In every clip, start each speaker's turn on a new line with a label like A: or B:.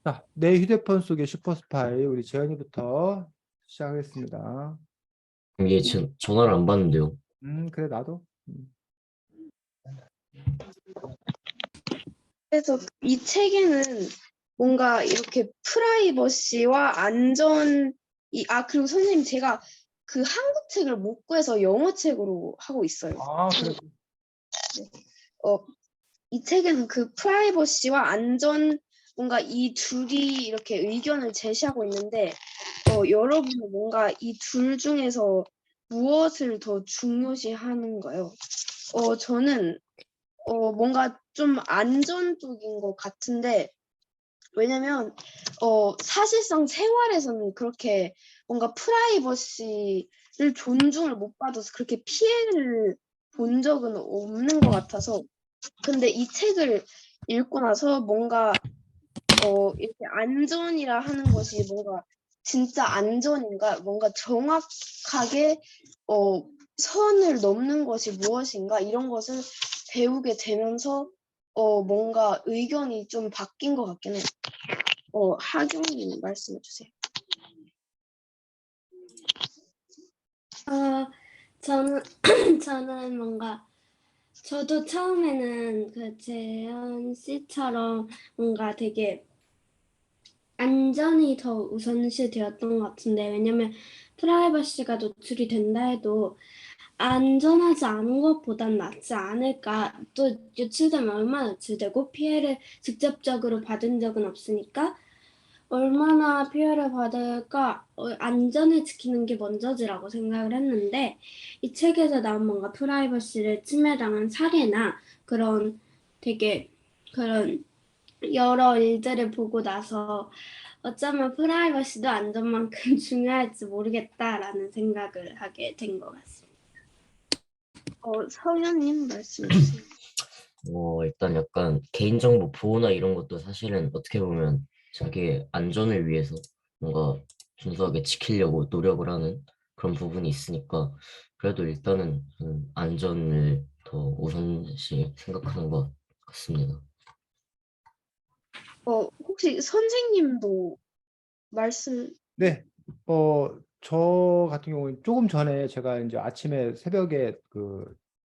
A: 자, 내 휴대폰 속의 슈퍼스파이 우리 재현이부터 시작하겠습니다.
B: 이게 지금 전화를 안 받는데요.
A: 그래 나도.
C: 그래서 이 책에는 뭔가 이렇게 프라이버시와 그리고 선생님 제가 그 한국 책을 못 구해서 영어 책으로 하고 있어요.
A: 아, 그래.
C: 이 책에는 그 프라이버시와 안전 뭔가 이 둘이 이렇게 의견을 제시하고 있는데 여러분은 뭔가 이 둘 중에서 무엇을 더 중요시하는가요? 저는 뭔가 좀 안전 쪽인 것 같은데 왜냐면 사실상 생활에서는 그렇게 뭔가 프라이버시를 존중을 못 받아서 그렇게 피해를 본 적은 없는 것 같아서 근데 이 책을 읽고 나서 뭔가 이렇게 안전이라 하는 것이 뭔가 진짜 안전인가 뭔가 정확하게 선을 넘는 것이 무엇인가 이런 것을 배우게 되면서 뭔가 의견이 좀 바뀐 것 같긴 해요. 하경님 말씀해 주세요.
D: 저는 저는 뭔가 저도 처음에는 그 재현 씨처럼 뭔가 되게 안전이 더 우선시 되었던 것 같은데 왜냐면 프라이버시가 노출이 된다 해도 안전하지 않은 것보단 낫지 않을까. 또 유출되면 얼마나 유출되고 피해를 직접적으로 받은 적은 없으니까 얼마나 피해를 받을까 안전을 지키는 게 먼저지라고 생각을 했는데 이 책에서 나온 뭔가 프라이버시를 침해당한 사례나 그런 되게 그런 여러 일들을 보고 나서 어쩌면 프라이버시도 안전만큼 중요할지 모르겠다라는 생각을 하게 된 것 같습니다.
C: 서현님 말씀해 주세요.
B: 일단 약간 개인정보 보호나 이런 것도 사실은 어떻게 보면 자기의 안전을 위해서 뭔가 준수하게 지키려고 노력을 하는 그런 부분이 있으니까 그래도 일단은 저는 안전을 더 우선시 생각하는 것 같습니다.
C: 혹시 선생님도 말씀
A: 네. 저 같은 경우는 조금 전에 제가 이제 아침에 새벽에 그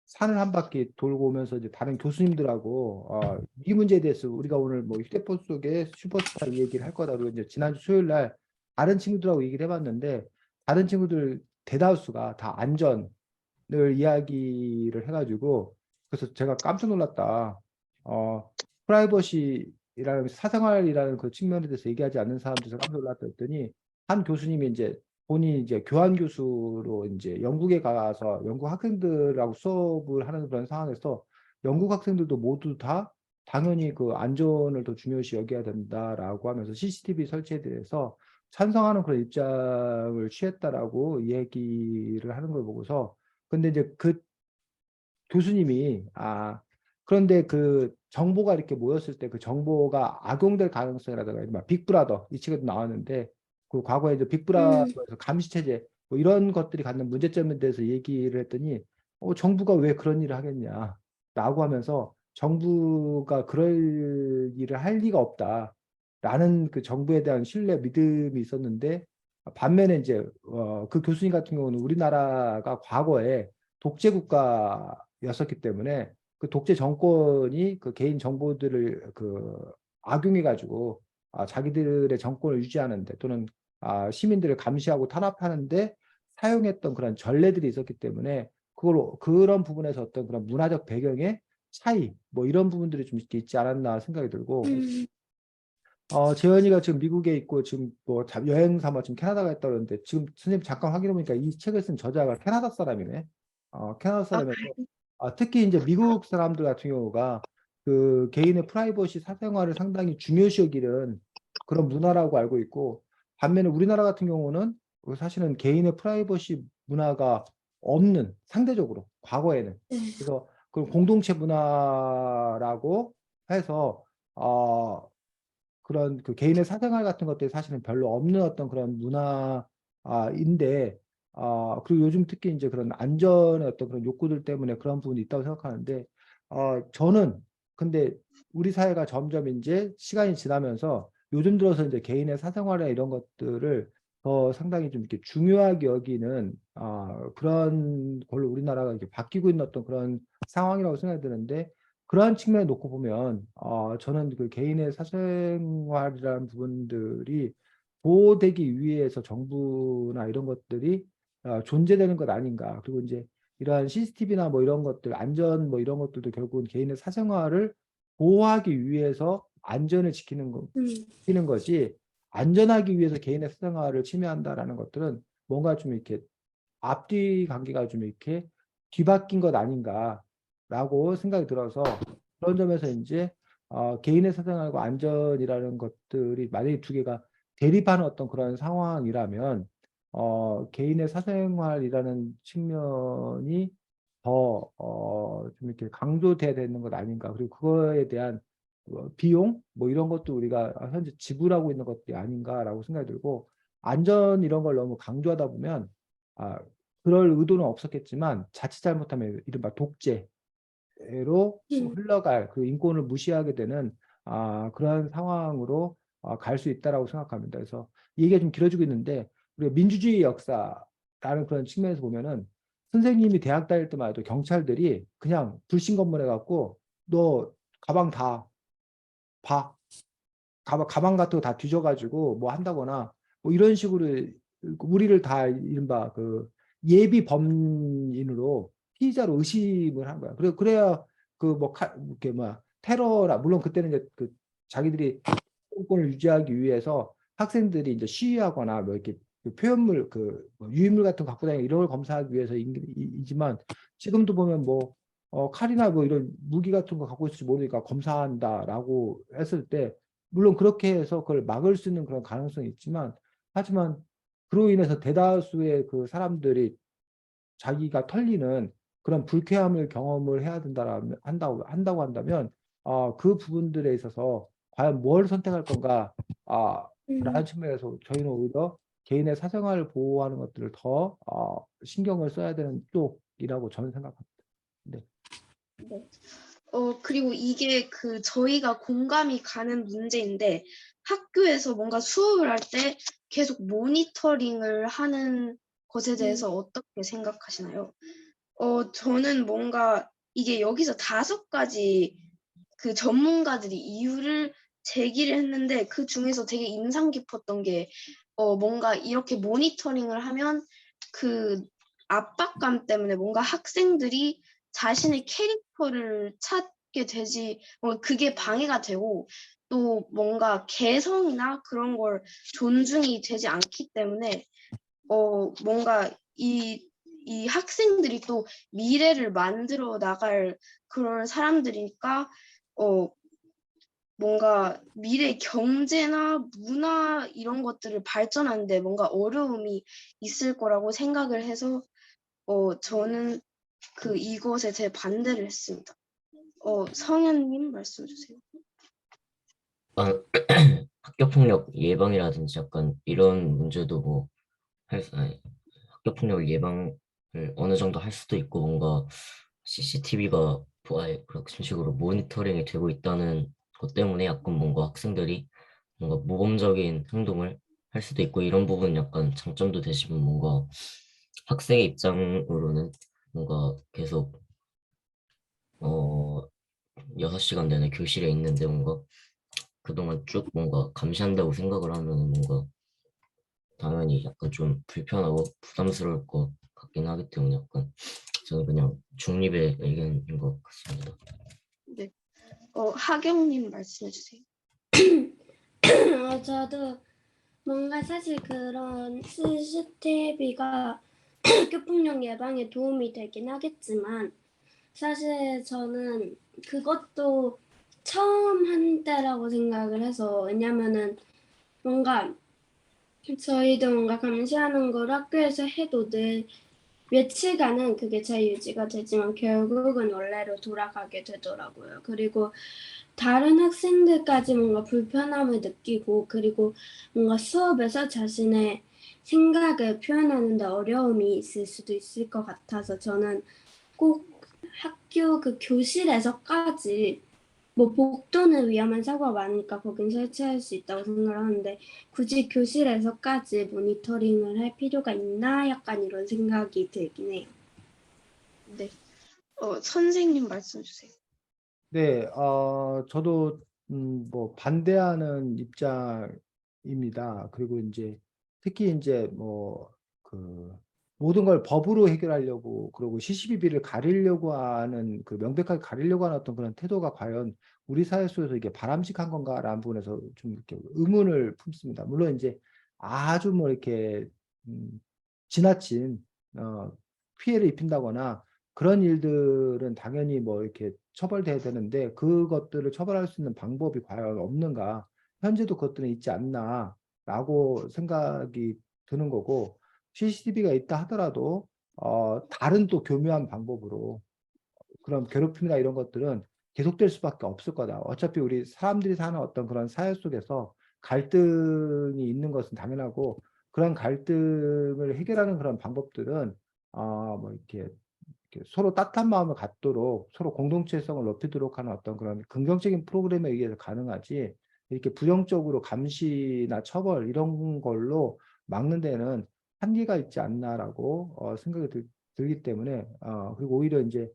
A: 산을 한 바퀴 돌고 오면서 이제 다른 교수님들하고 이 문제에 대해서 우리가 오늘 뭐 휴대폰 속에 슈퍼스타 얘기를 할 거다 그리고 이제 지난주 수요일 날 다른 친구들하고 얘기를 해봤는데 다른 친구들 대다수가 다 안전을 이야기를 해가지고 그래서 제가 깜짝 놀랐다. 프라이버시라는 사생활이라는 그 측면에 대해서 얘기하지 않는 사람들이 깜짝 놀랐다 했더니 한 교수님이 이제 본인이 이제 교환 교수로 이제 영국에 가서 영국 학생들하고 수업을 하는 그런 상황에서 영국 학생들도 모두 다 당연히 그 안전을 더 중요시 여겨야 된다라고 하면서 CCTV 설치에 대해서 찬성하는 그런 입장을 취했다라고 얘기를 하는 걸 보고서 근데 이제 그 교수님이 그런데 그 정보가 이렇게 모였을 때 그 정보가 악용될 가능성이라든가 막 빅브라더 이 책에도 나왔는데 그 과거에 이제 빅브라더에서 감시 체제 뭐 이런 것들이 갖는 문제점에 대해서 얘기를 했더니 정부가 왜 그런 일을 하겠냐라고 하면서 정부가 그럴 일을 할 리가 없다라는 그 정부에 대한 신뢰 믿음이 있었는데 반면에 이제 그 교수님 같은 경우는 우리나라가 과거에 독재 국가였었기 때문에 그 독재 정권이 그 개인 정보들을 그 악용해 가지고 자기들의 정권을 유지하는데 또는 시민들을 감시하고 탄압하는데 사용했던 그런 전례들이 있었기 때문에 그런 부분에서 어떤 그런 문화적 배경의 차이 뭐 이런 부분들이 좀 있지 않았나 생각이 들고 재현이가 지금 미국에 있고 지금 뭐 여행 삼아 지금 캐나다 가 있다 그러는데 지금 선생님 잠깐 확인해 보니까 이 책을 쓴 저자가 캐나다 사람이네. 캐나다 사람에서 특히 이제 미국 사람들 같은 경우가 그 개인의 프라이버시 사생활을 상당히 중요시 여기는 그런 문화라고 알고 있고 반면에 우리나라 같은 경우는 사실은 개인의 프라이버시 문화가 없는 상대적으로 과거에는 그래서 그 공동체 문화라고 해서 그런 그 개인의 사생활 같은 것들이 사실은 별로 없는 어떤 그런 문화인데 그리고 요즘 특히 이제 그런 안전의 어떤 그런 욕구들 때문에 그런 부분이 있다고 생각하는데 저는 근데 우리 사회가 점점 이제 시간이 지나면서 요즘 들어서 이제 개인의 사생활이나 이런 것들을 더 상당히 좀 이렇게 중요하게 여기는 그런 걸로 우리나라가 이렇게 바뀌고 있는 어떤 그런 상황이라고 생각이 드는데 그러한 측면에 놓고 보면 저는 그 개인의 사생활이라는 부분들이 보호되기 위해서 정부나 이런 것들이 존재되는 것 아닌가. 그리고 이제 이러한 CCTV나 뭐 이런 것들, 안전 뭐 이런 것들도 결국은 개인의 사생활을 보호하기 위해서 안전을 지키는 거지 안전하기 위해서 개인의 사생활을 침해한다라는 것들은 뭔가 좀 이렇게 앞뒤 관계가 좀 이렇게 뒤바뀐 것 아닌가라고 생각이 들어서 그런 점에서 이제 개인의 사생활과 안전이라는 것들이 만약에 두 개가 대립하는 어떤 그런 상황이라면 개인의 사생활이라는 측면이 더 좀 이렇게 강조돼야 되는 것 아닌가. 그리고 그거에 대한 비용 뭐 이런 것도 우리가 현재 지불하고 있는 것들이 아닌가라고 생각이 들고 안전 이런 걸 너무 강조하다 보면 아, 그럴 의도는 없었겠지만 자칫 잘못하면 이른바 독재로 흘러갈 그 인권을 무시하게 되는 그런 상황으로 갈 수 있다라고 생각합니다. 그래서 이 얘기가 좀 길어지고 있는데 우리가 민주주의 역사라는 그런 측면에서 보면은 선생님이 대학 다닐 때만 해도 경찰들이 그냥 불신검문 해갖고 너 가방 다 봐. 가방 같은 거 다 뒤져가지고 뭐 한다거나 뭐 이런 식으로 우리를 다 이른바 그 예비 범인으로 피의자로 의심을 한 거야. 그래야 그 뭐 이렇게 뭐 테러라 물론 그때는 이제 그 자기들이 공권을 유지하기 위해서 학생들이 이제 시위하거나 뭐 이렇게 그 표현물 그뭐 유인물 같은 거 갖고 다니는 이런 걸 검사하기 위해서이지만 지금도 보면 뭐 칼이나 뭐 이런 무기 같은 거 갖고 있을지 모르니까 검사한다라고 했을 때 물론 그렇게 해서 그걸 막을 수 있는 그런 가능성이 있지만 하지만 그로 인해서 대다수의 그 사람들이 자기가 털리는 그런 불쾌함을 경험을 해야 된다라면 한다고 한다면 그 부분들에 있어서 과연 뭘 선택할 건가 라는 측면에서 저희는 오히려 개인의 사생활을 보호하는 것들을 더 신경을 써야 되는 쪽이라고 저는 생각합니다. 네.
C: 그리고 이게 저희가 공감이 가는 문제인데 학교에서 뭔가 수업을 할 때 계속 모니터링을 하는 것에 대해서 어떻게 생각하시나요? 저는 뭔가 이게 여기서 5가지 그 전문가들이 이유를 제기를 했는데 그 중에서 되게 인상 깊었던 게 뭔가 이렇게 모니터링을 하면 그 압박감 때문에 뭔가 학생들이 자신의 캐릭터를 찾게 되지 그게 방해가 되고 또 뭔가 개성이나 그런 걸 존중이 되지 않기 때문에 뭔가 이 학생들이 또 미래를 만들어 나갈 그런 사람들이니까 뭔가 미래 경제나 문화 이런 것들을 발전하는데 뭔가 어려움이 있을 거라고 생각을 해서 저는 이것에 제 반대를 했습니다. 성현님 말씀 주세요.
B: 학교폭력 예방이라든지 약간 이런 문제도 뭐 학교폭력 예방을 어느 정도 할 수도 있고 뭔가 CCTV가 그런 식으로 모니터링이 되고 있다는 것 때문에 약간 뭔가 학생들이 뭔가 모범적인 행동을 할 수도 있고 이런 부분 약간 장점도 되시면 뭔가 학생의 입장으로는 뭔가 계속 6시간 내내 교실에 있는데 뭔가 그동안 쭉 뭔가 감시한다고 생각을 하면 뭔가 당연히 약간 좀 불편하고 부담스러울 것 같긴 하기 때문에 약간 저는 그냥 중립의 의견인 것 같습니다.
C: 네. 하경님 말씀해 주세요.
D: 저도 뭔가 사실 그런 CCTV가 학교폭력 예방에 도움이 되긴 하겠지만 사실 저는 그것도 처음 한 때라고 생각을 해서 왜냐면은 뭔가 저희도 뭔가 감시하는 걸 학교에서 해도 늘 며칠간은 그게 잘 유지가 되지만 결국은 원래로 돌아가게 되더라고요. 그리고 다른 학생들까지 뭔가 불편함을 느끼고 그리고 뭔가 수업에서 자신의 생각을 표현하는데 어려움이 있을 수도 있을 것 같아서 저는 꼭 학교 그 교실에서까지 뭐 복도는 위험한 사고가 많으니까 거긴 설치할 수 있다고 생각을 하는데 굳이 교실에서까지 모니터링을 할 필요가 있나? 약간 이런 생각이 들긴 해요.
C: 네. 선생님 말씀 주세요.
A: 네, 저도 뭐 반대하는 입장입니다. 그리고 이제 특히 이제 뭐 그 모든 걸 법으로 해결하려고 그러고 CCTV를 가리려고 하는 그 명백하게 가리려고 하는 어떤 그런 태도가 과연 우리 사회 속에서 이게 바람직한 건가라는 부분에서 좀 이렇게 의문을 품습니다. 물론 이제 아주 뭐 이렇게 음, 지나친 피해를 입힌다거나 그런 일들은 당연히 뭐 이렇게 처벌돼야 되는데 그것들을 처벌할 수 있는 방법이 과연 없는가? 현재도 그것들은 있지 않나라고 생각이 드는 거고 CCTV가 있다 하더라도 다른 또 교묘한 방법으로 그런 괴롭힘이나 이런 것들은 계속될 수밖에 없을 거다. 어차피 우리 사람들이 사는 어떤 그런 사회 속에서 갈등이 있는 것은 당연하고 그런 갈등을 해결하는 그런 방법들은 뭐 이렇게 서로 따뜻한 마음을 갖도록 서로 공동체성을 높이도록 하는 어떤 그런 긍정적인 프로그램에 의해서 가능하지 이렇게 부정적으로 감시나 처벌 이런 걸로 막는 데는 한계가 있지 않나라고 생각이 들기 때문에 그리고 오히려 이제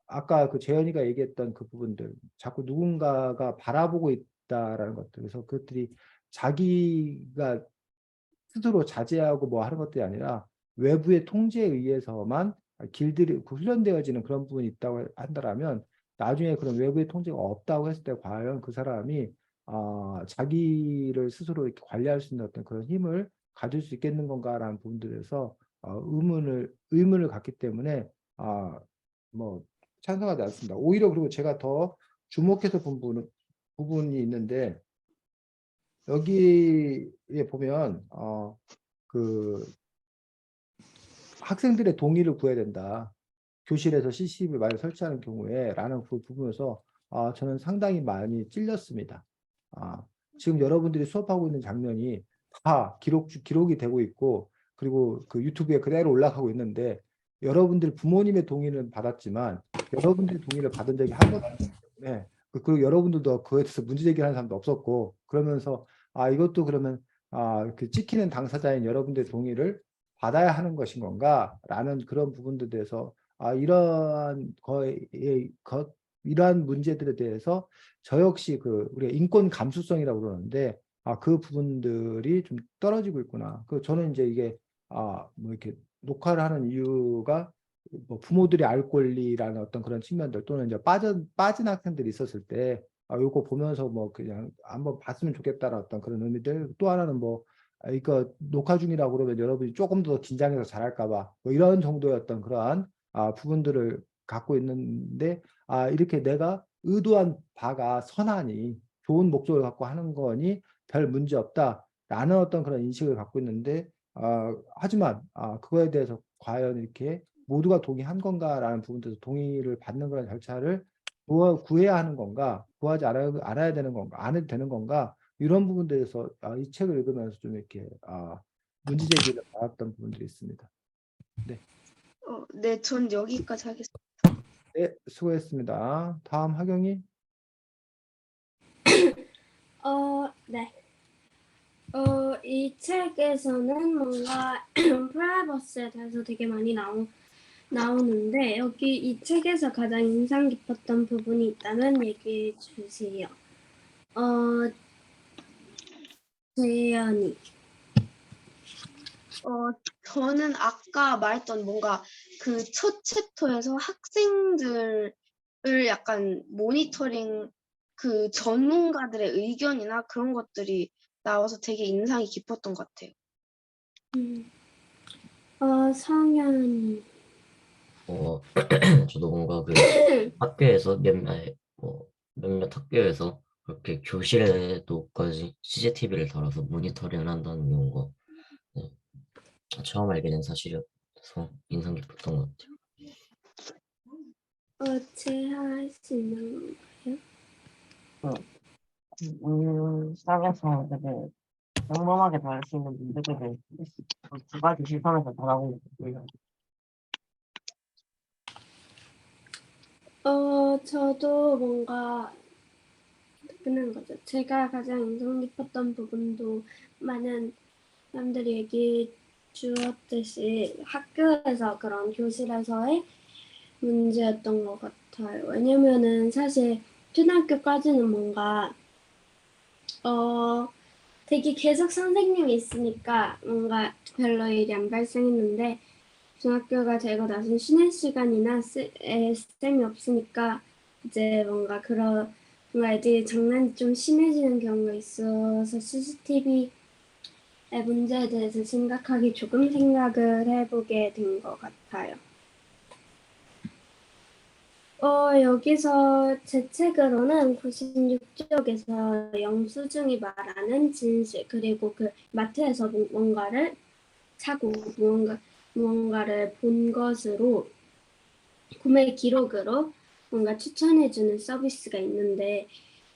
A: 아까 그 재현이가 얘기했던 그 부분들 자꾸 누군가가 바라보고 있다라는 것들 그래서 그것들이 자기가 스스로 자제하고 뭐 하는 것들이 아니라 외부의 통제에 의해서만 길들이 훈련되어지는 그런 부분이 있다고 한다면 나중에 그런 외부의 통제가 없다고 했을 때 과연 그 사람이 자기를 스스로 이렇게 관리할 수 있는 어떤 그런 힘을 가질 수 있겠는 건가라는 부분들에서 의문을 갖기 때문에 뭐 찬성하지 않습니다. 오히려 그리고 제가 더 주목해서 본 부분이 있는데 여기에 보면 그 학생들의 동의를 구해야 된다. 교실에서 CCTV를 만약 설치하는 경우에 라는 그 부분에서 저는 상당히 많이 찔렸습니다. 아, 지금 여러분들이 수업하고 있는 장면이 다 기록이 되고 있고 그리고 그 유튜브에 그대로 올라가고 있는데 여러분들 부모님의 동의는 받았지만 여러분들의 동의를 받은 적이 한 번도 없기 때문에 그리고 여러분들도 그에 대해서 문제 제기하는 사람도 없었고 그러면서 이것도 그러면 그 찍히는 당사자인 여러분들의 동의를 받아야 하는 것인 건가? 라는 그런 부분들에 대해서 이러한 문제들에 대해서 저 역시 그 우리가 인권 감수성이라고 그러는데 그 부분들이 좀 떨어지고 있구나. 그 저는 이제 이게 뭐 이렇게 녹화를 하는 이유가 뭐 부모들이 알 권리라는 어떤 그런 측면들 또는 이제 빠진 학생들이 있었을 때 요거 보면서 뭐 그냥 한번 봤으면 좋겠다는 어떤 그런 의미들 또 하나는 뭐 이거 녹화 중이라고 그러면 여러분이 조금 더 긴장해서 잘할까 봐뭐 이런 정도의 어떤 그러한 부분들을 갖고 있는데 이렇게 내가 의도한 바가 선하니 좋은 목적을 갖고 하는 거니 별 문제 없다라는 어떤 그런 인식을 갖고 있는데 하지만 그거에 대해서 과연 이렇게 모두가 동의한 건가라는 부분에서 동의를 받는 그런 절차를 구해야 하는 건가 구하지 알아야 되는 건가 안 해도 되는 건가 이런 부분들에서 이 책을 읽으면서 좀 이렇게 문제 제기를 받았던 부분들이 있습니다. 네.
C: 네, 전 여기까지 하겠습니다.
A: 네, 수고했습니다. 다음 하경이.
D: 네. 이 책에서는 뭔가 프라이버시에 대해서 되게 많이 나오는데 여기 이 책에서 가장 인상 깊었던 부분이 있다면 얘기해 주세요. 재현이.
C: 저는 아까 말했던 뭔가 그 첫 챕터에서 학생들을 약간 모니터링 그 전문가들의 의견이나 그런 것들이 나와서 되게 인상이 깊었던 것 같아요.
D: 성현이.
B: 저도 뭔가 그 학교에서 몇몇 학교에서 그렇게 교실에도까지 CCTV를 달아서 모니터링을 한다는 경우가 네, 처음 알게 된 사실이어서 인상 깊었던 것 같아요.
D: 제할 수 있는 건가요?
E: 시작에서 되게 평범하게 다룰 수 있는 문제들을 두 가지 시선에서 바라보고 있고요.
D: 저도 뭔가 끝난 거죠. 제가 가장 인상 깊었던 부분도 많은 사람들이 얘기해 주었듯이 학교에서 그런 교실에서의 문제였던 것 같아요. 왜냐면은 사실 초등학교까지는 뭔가 되게 계속 선생님이 있으니까 뭔가 별로 일이 안 발생했는데 중학교가 되고 나서 쉬는 시간이나 쌤이 없으니까 이제 뭔가 그런 뭔가 애들이 장난이 좀 심해지는 경우가 있어서 CCTV의 문제에 대해서 심각하게 조금 생각을 해보게 된 것 같아요. 여기서 제 책으로는 96쪽에서 영수증이 말하는 진실, 그리고 그 마트에서 뭔가를 사고 무언가를 본 것으로 구매 기록으로 뭔가 추천해주는 서비스가 있는데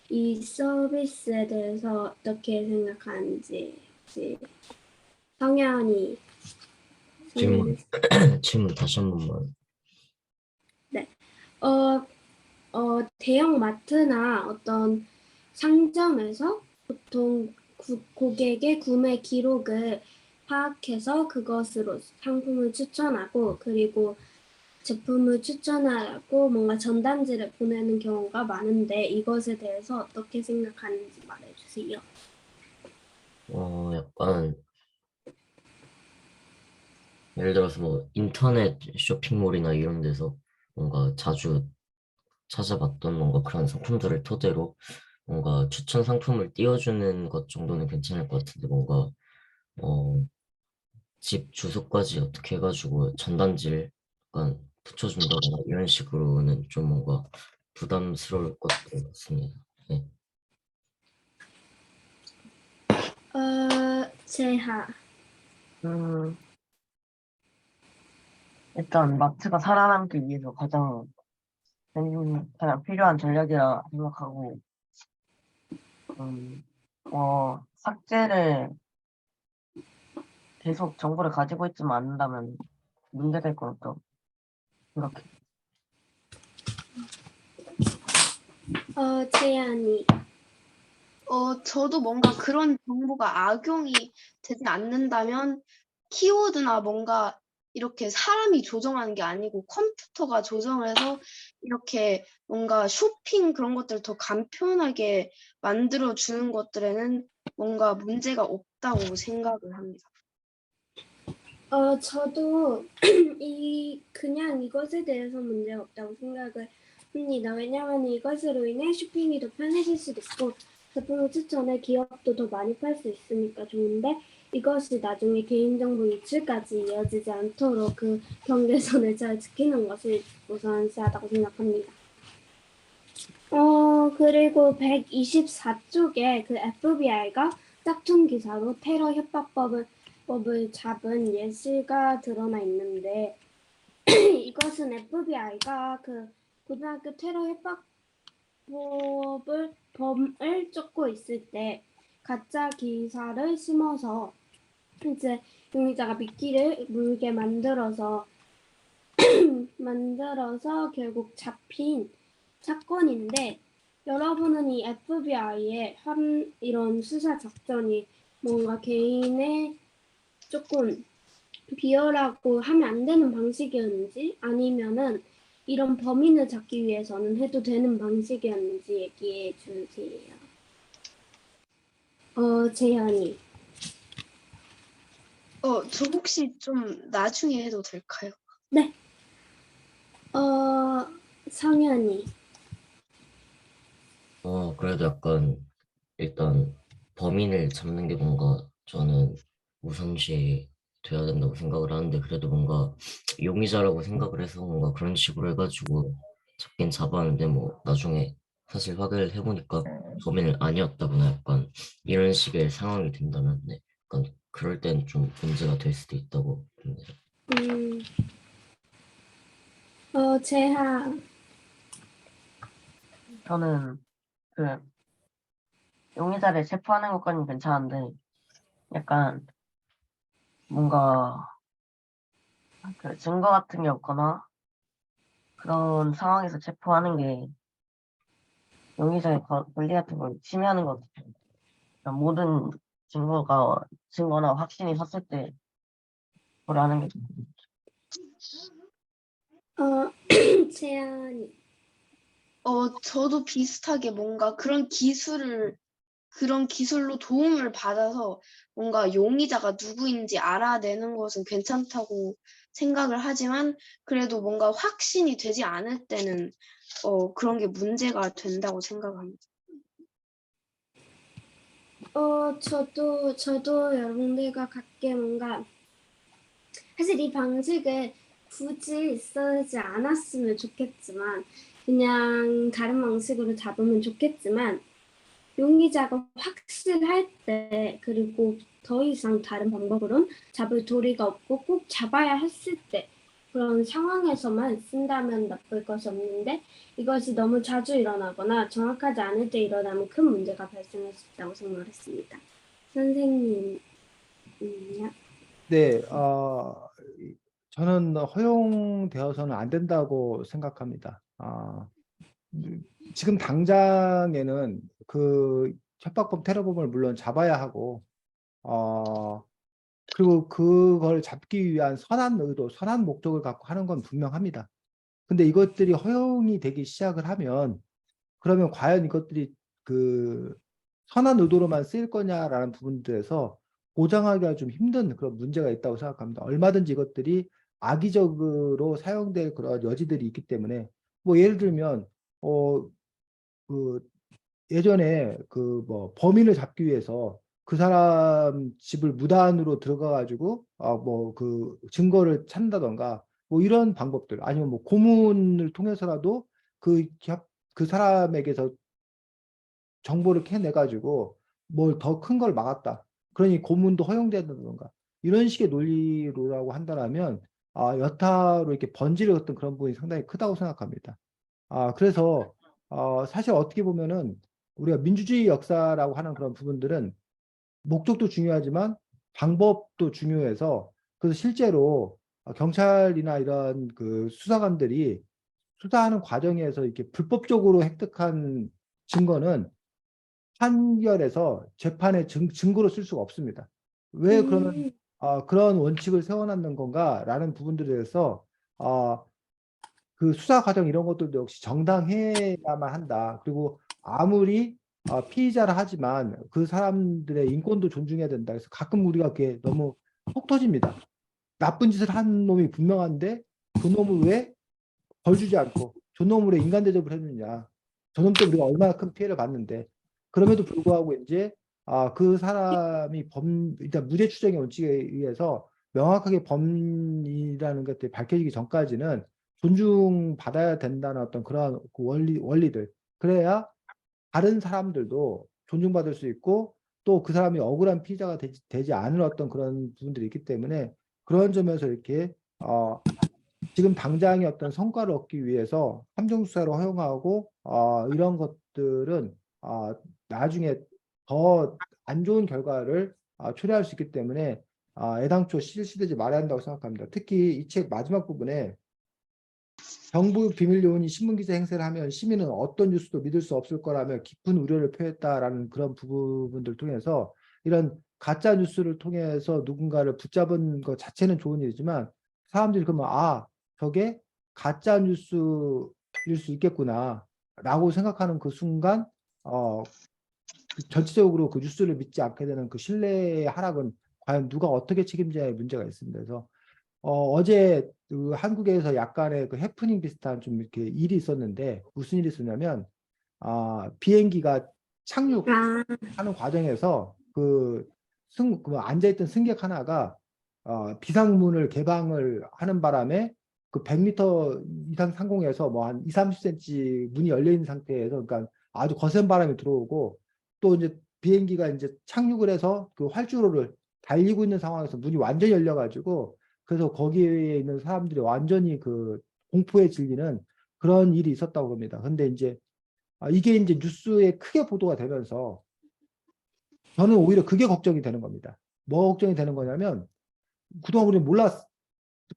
D: 이 서비스에 대해서 어떻게 생각하는지 혹시 성현이
B: 질문 질문 다시 한 번만.
D: 대형 마트나 어떤 상점에서 보통 고객의 구매 기록을 파악해서 그것으로 상품을 추천하고 그리고 제품을 추천하고 뭔가 전단지를 보내는 경우가 많은데 이것에 대해서 어떻게 생각하는지 말해주세요.
B: 약간 예를 들어서 뭐 인터넷 쇼핑몰이나 이런 데서 뭔가 자주 찾아봤던 뭔가 그런 상품들을 토대로 뭔가 추천 상품을 띄워주는 것 정도는 괜찮을 것 같은데 뭔가 집 주소까지 어떻게 해가지고 전단지를 약간 붙여준다거나 이런 식으로는 좀 뭔가 부담스러울 것 같습니다. 네.
D: 재하.
E: 음, 일단 마트가 살아남기 위해서 가장 필요한 전략이라 생각하고, 삭제를 계속 정보를 가지고 있지만 않는다면 문제될 것 같다고 생각해.
D: 재한이.
C: 저도 뭔가 그런 정보가 악용이 되지 않는다면 키워드나 뭔가 이렇게 사람이 조정하는 게 아니고 컴퓨터가 조정해서 이렇게 뭔가 쇼핑 그런 것들을 더 간편하게 만들어 주는 것들에는 뭔가 문제가 없다고 생각을 합니다.
D: 저도 그냥 이것에 대해서 문제가 없다고 생각을 합니다. 왜냐하면 이것으로 인해 쇼핑이 더 편해질 수도 있고 제품을 추천해 기업도 더 많이 팔 수 있으니까 좋은데 이것이 나중에 개인정보 유출까지 이어지지 않도록 그 경계선을 잘 지키는 것이 우선시하다고 생각합니다. 그리고 124쪽에 그 FBI가 짝퉁 기사로 테러 협박법을 잡은 예시가 드러나 있는데 이것은 FBI가 그 고등학교 테러 협박법을 범을 쫓고 있을 때 가짜 기사를 심어서 이제 용의자가 미끼를 물게 만들어서 결국 잡힌 사건인데 여러분은 이 FBI의 이런 수사 작전이 뭔가 개인의 조금 비열하고 하면 안 되는 방식이었는지 아니면은 이런 범인을 잡기 위해서는 해도 되는 방식이었는지 얘기해 주세요. 재현이.
C: 저 혹시 좀 나중에 해도 될까요?
D: 네. 성현이.
B: 그래도 약간 일단 범인을 잡는 게 뭔가 저는 우선시 돼야 된다고 생각을 하는데 그래도 뭔가 용의자라고 생각을 해서 뭔가 그런 식으로 해가지고 잡긴 잡았는데 뭐 나중에 사실 확인을 해보니까 범인은 아니었다거나 약간 이런 식의 상황이 된다면 네, 약간 그럴 땐 좀 문제가 될 수도 있다고 봅니다.
D: 재하.
E: 저는 그 용의자를 체포하는 것까지는 괜찮은데 약간 뭔가 그 증거 같은 게 없거나 그런 상황에서 체포하는 게 용의자의 권리 같은 걸 침해하는 것 같아요. 그러니까 모든 증거나 확신이 섰을 때 그걸 하는 게
D: 채연이.
C: 저도 비슷하게 뭔가 그런 기술로 도움을 받아서 뭔가 용의자가 누구인지 알아내는 것은 괜찮다고 생각을 하지만 그래도 뭔가 확신이 되지 않을 때는 그런 게 문제가 된다고 생각합니다.
D: 저도 여러분들과 같게 뭔가 사실 이 방식을 굳이 쓰지 않았으면 좋겠지만 그냥 다른 방식으로 잡으면 좋겠지만 용의자가 확실할 때 그리고 더 이상 다른 방법으로는 잡을 도리가 없고 꼭 잡아야 했을 때 그런 상황에서만 쓴다면 나쁠 것이 없는데 이것이 너무 자주 일어나거나 정확하지 않을 때 일어나면 큰 문제가 발생할 수 있다고 생각했습니다. 선생님은요?
A: 네, 저는 허용되어서는 안 된다고 생각합니다. 지금 당장에는 그 협박범, 테러범을 물론 잡아야 하고, 그리고 그걸 잡기 위한 선한 의도, 선한 목적을 갖고 하는 건 분명합니다. 근데 이것들이 허용이 되기 시작을 하면, 그러면 과연 이것들이 그 선한 의도로만 쓰일 거냐라는 부분들에서 보장하기가 좀 힘든 그런 문제가 있다고 생각합니다. 얼마든지 이것들이 악의적으로 사용될 그런 여지들이 있기 때문에 뭐 예를 들면 그 예전에 그 뭐 범인을 잡기 위해서 그 사람 집을 무단으로 들어가 가지고 뭐 그 증거를 찾는다던가 뭐 이런 방법들 아니면 뭐 고문을 통해서라도 그 그 사람에게서 정보를 캐내 가지고 뭘 더 큰 걸 막았다. 그러니 고문도 허용된다던가 이런 식의 논리로라고 한다면 여타로 이렇게 번지를 얻던 그런 부분이 상당히 크다고 생각합니다. 그래서 사실 어떻게 보면은 우리가 민주주의 역사라고 하는 그런 부분들은 목적도 중요하지만 방법도 중요해서 그래서 실제로 경찰이나 이런 그 수사관들이 수사하는 과정에서 이렇게 불법적으로 획득한 증거는 판결에서 재판의 증거로 쓸 수가 없습니다. 왜 그러면 그런 원칙을 세워놨는 건가라는 부분들에 대해서 그 수사 과정 이런 것들도 역시 정당해야만 한다. 그리고 아무리 피의자라 하지만 그 사람들의 인권도 존중해야 된다. 그래서 가끔 우리가 그게 너무 속 터집니다. 나쁜 짓을 한 놈이 분명한데 그 놈을 왜 벌 주지 않고 저놈을 왜 인간 대접을 해주느냐. 저놈 때문에 우리가 얼마나 큰 피해를 봤는데 그럼에도 불구하고 이제 그 사람이 일단 무죄 추정의 원칙에 의해서 명확하게 범인이라는 것들이 밝혀지기 전까지는 존중받아야 된다는 어떤 그러한 그 원리들. 그래야 다른 사람들도 존중받을 수 있고 또 그 사람이 억울한 피의자가 되지 않을 어떤 그런 부분들이 있기 때문에 그런 점에서 이렇게 지금 당장의 어떤 성과를 얻기 위해서 함정수사를 허용하고 이런 것들은 나중에 더 안 좋은 결과를 초래할 수 있기 때문에 애당초 실시되지 말아야 한다고 생각합니다. 특히 이 책 마지막 부분에 정부 비밀 요원이 신문기자 행세를 하면 시민은 어떤 뉴스도 믿을 수 없을 거라며 깊은 우려를 표했다라는 그런 부분들 통해서 이런 가짜 뉴스를 통해서 누군가를 붙잡은 것 자체는 좋은 일이지만 사람들이 그러면 저게 가짜 뉴스일 수 있겠구나 라고 생각하는 그 순간 전체적으로 그 뉴스를 믿지 않게 되는 그 신뢰의 하락은 과연 누가 어떻게 책임져야 할 문제가 있습니다. 그래서 어제 그 한국에서 약간의 그 해프닝 비슷한 좀 이렇게 일이 있었는데 무슨 일이 있었냐면 비행기가 착륙하는 과정에서 그 앉아있던 승객 하나가 비상문을 개방을 하는 바람에 그 100m 이상 상공에서 뭐 한 20-30cm 문이 열려 있는 상태에서 그러니까 아주 거센 바람이 들어오고 또 이제 비행기가 이제 착륙을 해서 그 활주로를 달리고 있는 상황에서 문이 완전히 열려가지고 그래서 거기에 있는 사람들이 완전히 그 공포에 질리는 그런 일이 있었다고 합니다. 근데 이제 이게 이제 뉴스에 크게 보도가 되면서 저는 오히려 그게 걱정이 되는 겁니다. 뭐 걱정이 되는 거냐면 그동안 우리는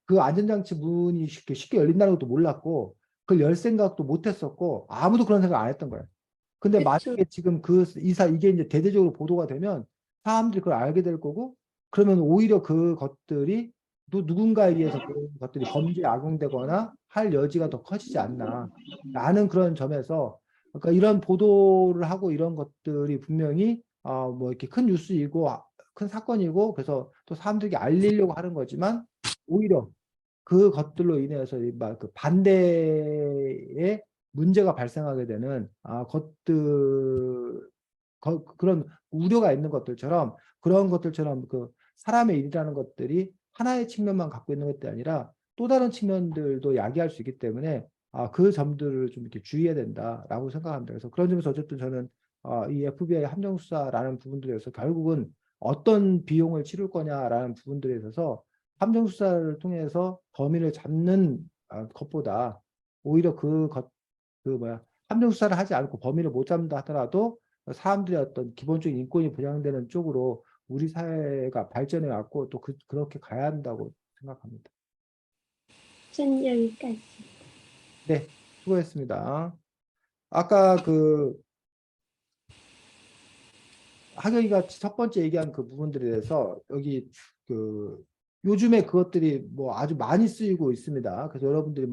A: 그 안전장치 문이 쉽게 열린다는 것도 몰랐고 그걸 열 생각도 못 했었고 아무도 그런 생각 안 했던 거예요. 근데
D: 그쵸.
A: 만약에 지금 이게 이제 대대적으로 보도가 되면 사람들이 그걸 알게 될 거고, 그러면 오히려 그 것들이 누군가에 의해서 그런 것들이 범죄에 악용되거나 할 여지가 더 커지지 않나 라는 그런 점에서, 그러니까 이런 보도를 하고 이런 것들이 분명히 뭐 이렇게 큰 뉴스이고 큰 사건이고, 그래서 또 사람들에게 알리려고 하는 거지만, 오히려 그것들로 인해서 막 그 반대의 문제가 발생하게 되는 그런 우려가 있는 것들처럼, 그런 것들처럼 그 사람의 일이라는 것들이 하나의 측면만 갖고 있는 것이 아니라 또 다른 측면들도 야기할 수 있기 때문에 그 점들을 좀 이렇게 주의해야 된다라고 생각합니다. 그래서 그런 점에서 어쨌든 저는 이 FBI 함정 수사라는 부분들에서 결국은 어떤 비용을 치를 거냐라는 부분들에 있어서 함정 수사를 통해서 범인을 잡는 것보다, 오히려 함정 수사를 하지 않고 범인을 못 잡는다 하더라도 사람들의 어떤 기본적인 인권이 보장되는 쪽으로 우리 사회가 발전해 왔고, 또 그렇게 가야 한다고 생각합니다.
D: 전 여기까지.
A: 네, 수고했습니다. 아까 하경이가 첫 번째 얘기한 그 부분들에 대해서, 여기 요즘에 그것들이 뭐 아주 많이 쓰이고 있습니다. 그래서 여러분들이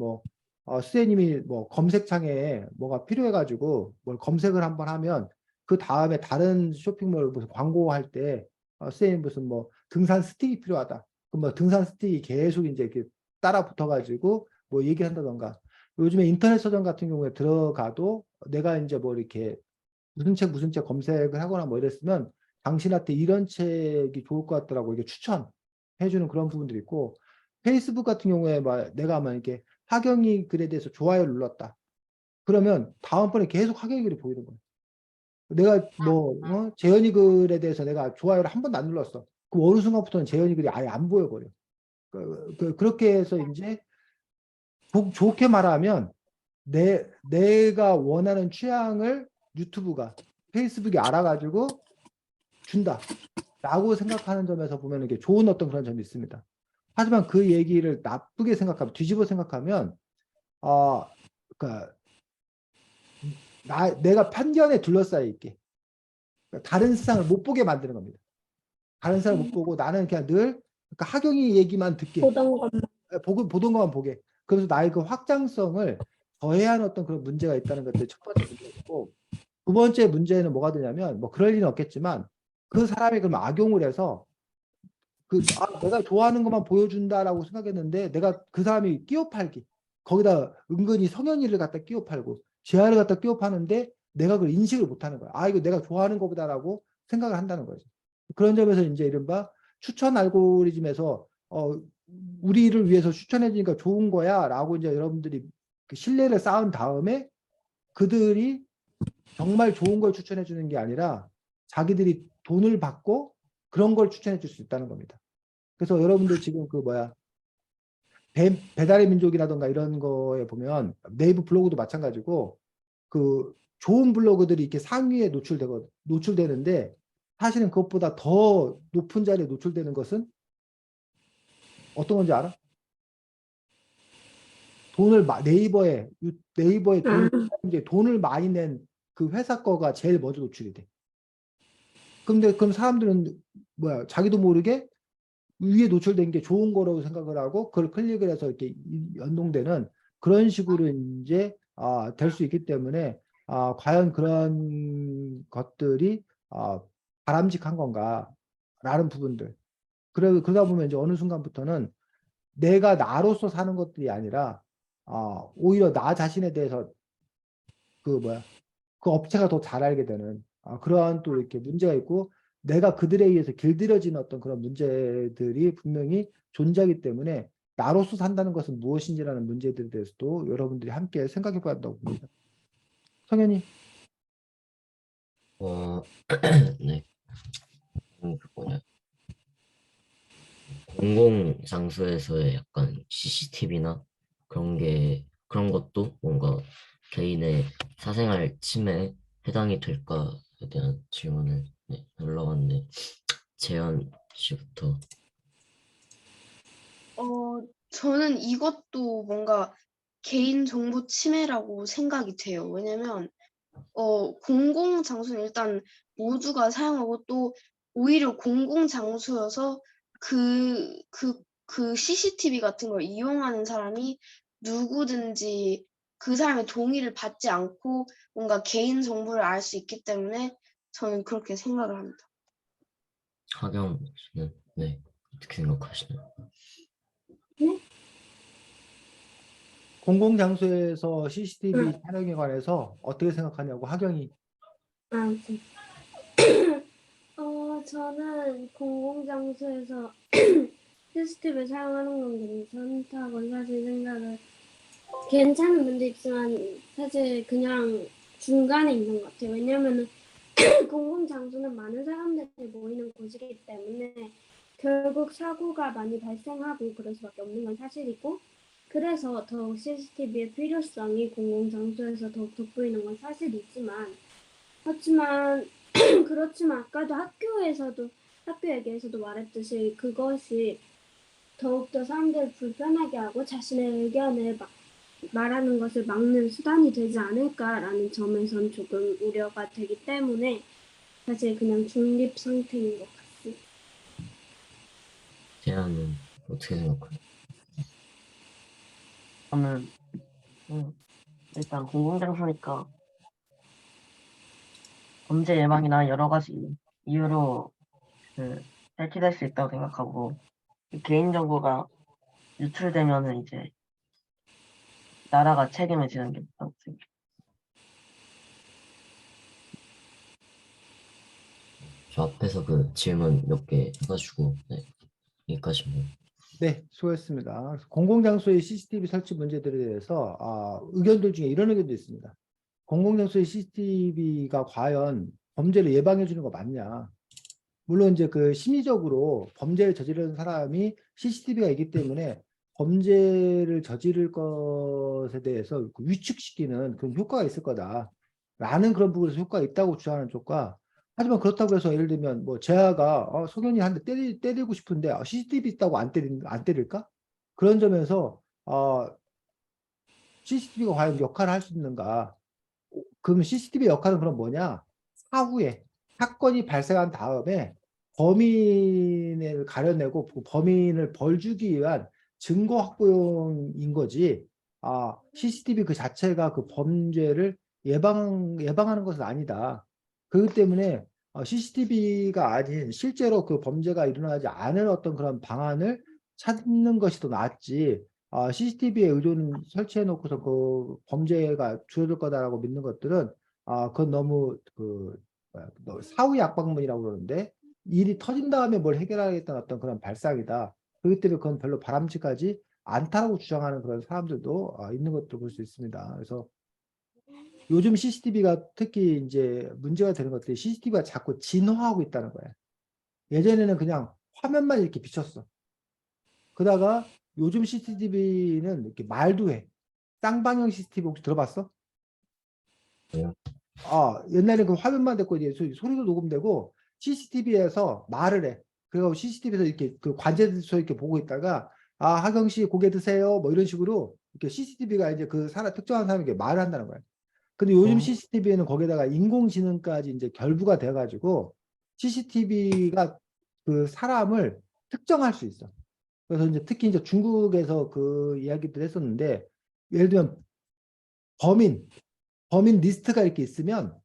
A: 선생님이 검색창에 뭐가 필요해가지고 뭘 검색을 한번 하면, 그 다음에 다른 쇼핑몰 무슨 광고할 때 선생님 무슨 등산 스틱이 필요하다. 그럼 등산 스틱이 계속 이제 이렇게 따라 붙어가지고 뭐 얘기한다던가. 요즘에 인터넷 서점 같은 경우에 들어가도 내가 이제 이렇게 무슨 책 검색을 하거나 이랬으면 당신한테 이런 책이 좋을 것 같더라고 이게 추천해주는 그런 부분들이 있고, 페이스북 같은 경우에 내가 이렇게 하경이 글에 대해서 좋아요를 눌렀다. 그러면 다음번에 계속 하경이 글이 보이는 거예요. 내가 재현이 글에 대해서 내가 좋아요를 한 번도 안 눌렀어. 그럼 어느 순간부터는 재현이 글이 아예 안 보여버려. 그렇게 해서 이제 좋게 말하면 내가 원하는 취향을 유튜브가, 페이스북이 알아가지고 준다라고 생각하는 점에서 보면 이게 좋은 어떤 그런 점이 있습니다. 하지만 그 얘기를 나쁘게 생각하면, 뒤집어 생각하면, 그러니까 내가 편견에 둘러싸여 있게, 그러니까 다른 세상을 못 보게 만드는 겁니다. 다른 세상을 못 보고 나는 그냥 늘 그러니까 하경이 얘기만 듣게,
D: 보던 것만.
A: 보던 것만 보게. 그래서 나의 그 확장성을 더해야 하는 어떤 그런 문제가 있다는 것들이 첫 번째 문제였고, 두 번째 문제는 뭐가 되냐면, 그럴 리는 없겠지만 그 사람이 그럼 악용을 해서 내가 좋아하는 것만 보여준다라고 생각했는데, 내가 그 사람이 끼워 팔기, 거기다 은근히 성현이를 갖다 끼워 팔고 재아를 갖다 끼워 파는데 내가 그걸 인식을 못하는 거야. 이거 내가 좋아하는 것보다라고 생각을 한다는 거죠. 그런 점에서 이제 이른바 추천 알고리즘에서 우리를 위해서 추천해 주니까 좋은 거야라고 이제 여러분들이 그 신뢰를 쌓은 다음에 그들이 정말 좋은 걸 추천해 주는 게 아니라 자기들이 돈을 받고 그런 걸 추천해 줄 수 있다는 겁니다. 그래서 여러분들 지금 배달의 민족이라든가 이런 거에 보면 네이버 블로그도 마찬가지고, 좋은 블로그들이 이렇게 상위에 노출되는데, 사실은 그것보다 더 높은 자리에 노출되는 것은 어떤 건지 알아? 네이버에 돈을 많이 낸 그 회사 거가 제일 먼저 노출이 돼. 그럼 사람들은 자기도 모르게 위에 노출된 게 좋은 거라고 생각을 하고 그걸 클릭을 해서 이렇게 연동되는 그런 식으로 이제 될 수 있기 때문에, 과연 그런 것들이 바람직한 건가라는 부분들. 그러다 보면 이제 어느 순간부터는 내가 나로서 사는 것들이 아니라 오히려 나 자신에 대해서 그 업체가 더 잘 알게 되는 그러한 또 이렇게 문제가 있고, 내가 그들에 의해서 길들여지는 어떤 그런 문제들이 분명히 존재하기 때문에, 나로서 산다는 것은 무엇인지라는 문제들에 대해서도 여러분들이 함께 생각해 봐야 한다고 봅니다. 성현이.
B: 네. 뭐냐, 공공 장소에서의 약간 CCTV나 그런 것도 뭔가 개인의 사생활 침해에 해당이 될까에 대한 질문을 올라왔는데, 재현 씨부터.
C: 저는 이것도 뭔가 개인정보 침해라고 생각이 돼요. 왜냐면 공공 장소는 일단 모두가 사용하고 또 오히려 공공 장소여서 그 CCTV 같은 걸 이용하는 사람이 누구든지 그 사람의 동의를 받지 않고 뭔가 개인 정보를 알 수 있기 때문에 저는 그렇게 생각을 합니다.
B: 하경 씨는 네, 어떻게 생각하시나요?
A: 공공장소에서 CCTV
D: 응.
A: 촬영에 관해서 어떻게 생각하냐고 하경이.
D: 아, 저는 공공장소에서 CCTV 사용하는 건 괜찮다고 사실 생각을 괜찮은 면도 있지만 사실 그냥 중간에 있는 것 같아요. 왜냐면은 공공장소는 많은 사람들이 모이는 곳이기 때문에 결국 사고가 많이 발생하고 그럴 수밖에 없는 건 사실이고 그래서 더욱 CCTV의 필요성이 공공장소에서 더욱 돋보이는 건 사실이지만 그렇지만 그렇지만 아까도 학교 얘기에서도 말했듯이 그것이 더욱더 사람들을 불편하게 하고 자신의 의견을 말하는 것을 막는 수단이 되지 않을까라는 점에선 조금 우려가 되기 때문에 사실 그냥 중립 상태인 것 같습니다.
B: 제안은 어떻게 생각하나요?
E: 저는 일단 공공장소니까 범죄 예방이나 여러 가지 이유로 해치될 수 있다고 생각하고 개인정보가 유출되면은 이제 나라가 책임을 지는 게 있다고 생각해요.
B: 저 앞에서 그 질문 몇 개 해가지고 네, 여기까지만.
A: 네, 수고했습니다. 공공장소의 CCTV 설치 문제들에 대해서 의견들 중에 이런 의견도 있습니다. 공공장소의 CCTV가 과연 범죄를 예방해 주는 거 맞냐? 물론 이제 그 심리적으로 범죄를 저지르는 사람이 CCTV가 있기 때문에 범죄를 저지를 것에 대해서 위축시키는 그런 효과가 있을 거다라는 그런 부분에서 효과가 있다고 주장하는 쪽과, 하지만 그렇다고 해서 예를 들면 뭐 재하가 소견이 한 대 때리고 싶은데 CCTV 있다고 안 때릴까? 그런 점에서 CCTV가 과연 역할을 할 수 있는가? 그럼 CCTV 역할은 그럼 뭐냐? 사후에 사건이 발생한 다음에 범인을 가려내고 그 범인을 벌 주기 위한 증거 확보용인 거지. CCTV 그 자체가 그 범죄를 예방하는 것은 아니다. 그렇기 때문에 CCTV가 아닌 실제로 그 범죄가 일어나지 않을 어떤 그런 방안을 찾는 것이 더 낫지. CCTV에 의존 설치해 놓고서 그 범죄가 줄어들 거다라고 믿는 것들은 그건 너무 사후의 압박문이라고 그러는데, 일이 터진 다음에 뭘 해결하겠다는 어떤 그런 발상이다. 그렇기 때문에 그건 별로 바람직하지 않다라고 주장하는 그런 사람들도 있는 것도 볼 수 있습니다. 그래서 요즘 CCTV가 특히 이제 문제가 되는 것들이 CCTV가 자꾸 진화하고 있다는 거예요. 예전에는 그냥 화면만 이렇게 비쳤어. 그러다가 요즘 CCTV는 이렇게 말도 해. 쌍방향 CCTV 혹시 들어봤어?
B: 네.
A: 옛날에 그 화면만 됐고 이제 소리도 녹음되고 CCTV에서 말을 해. 그리고 CCTV에서 이렇게 그 관제소 이렇게 보고 있다가 하경 씨 고개 드세요. 뭐 이런 식으로 이렇게 CCTV가 이제 그 사람 특정한 사람에게 말을 한다는 거야. 근데 요즘 CCTV에는 거기다가 인공지능까지 이제 결부가 돼가지고 CCTV가 그 사람을 특정할 수 있어. 그래서 이제 특히 이제 중국에서 그 이야기들 했었는데, 예를 들면 범인 리스트가 이렇게 있으면,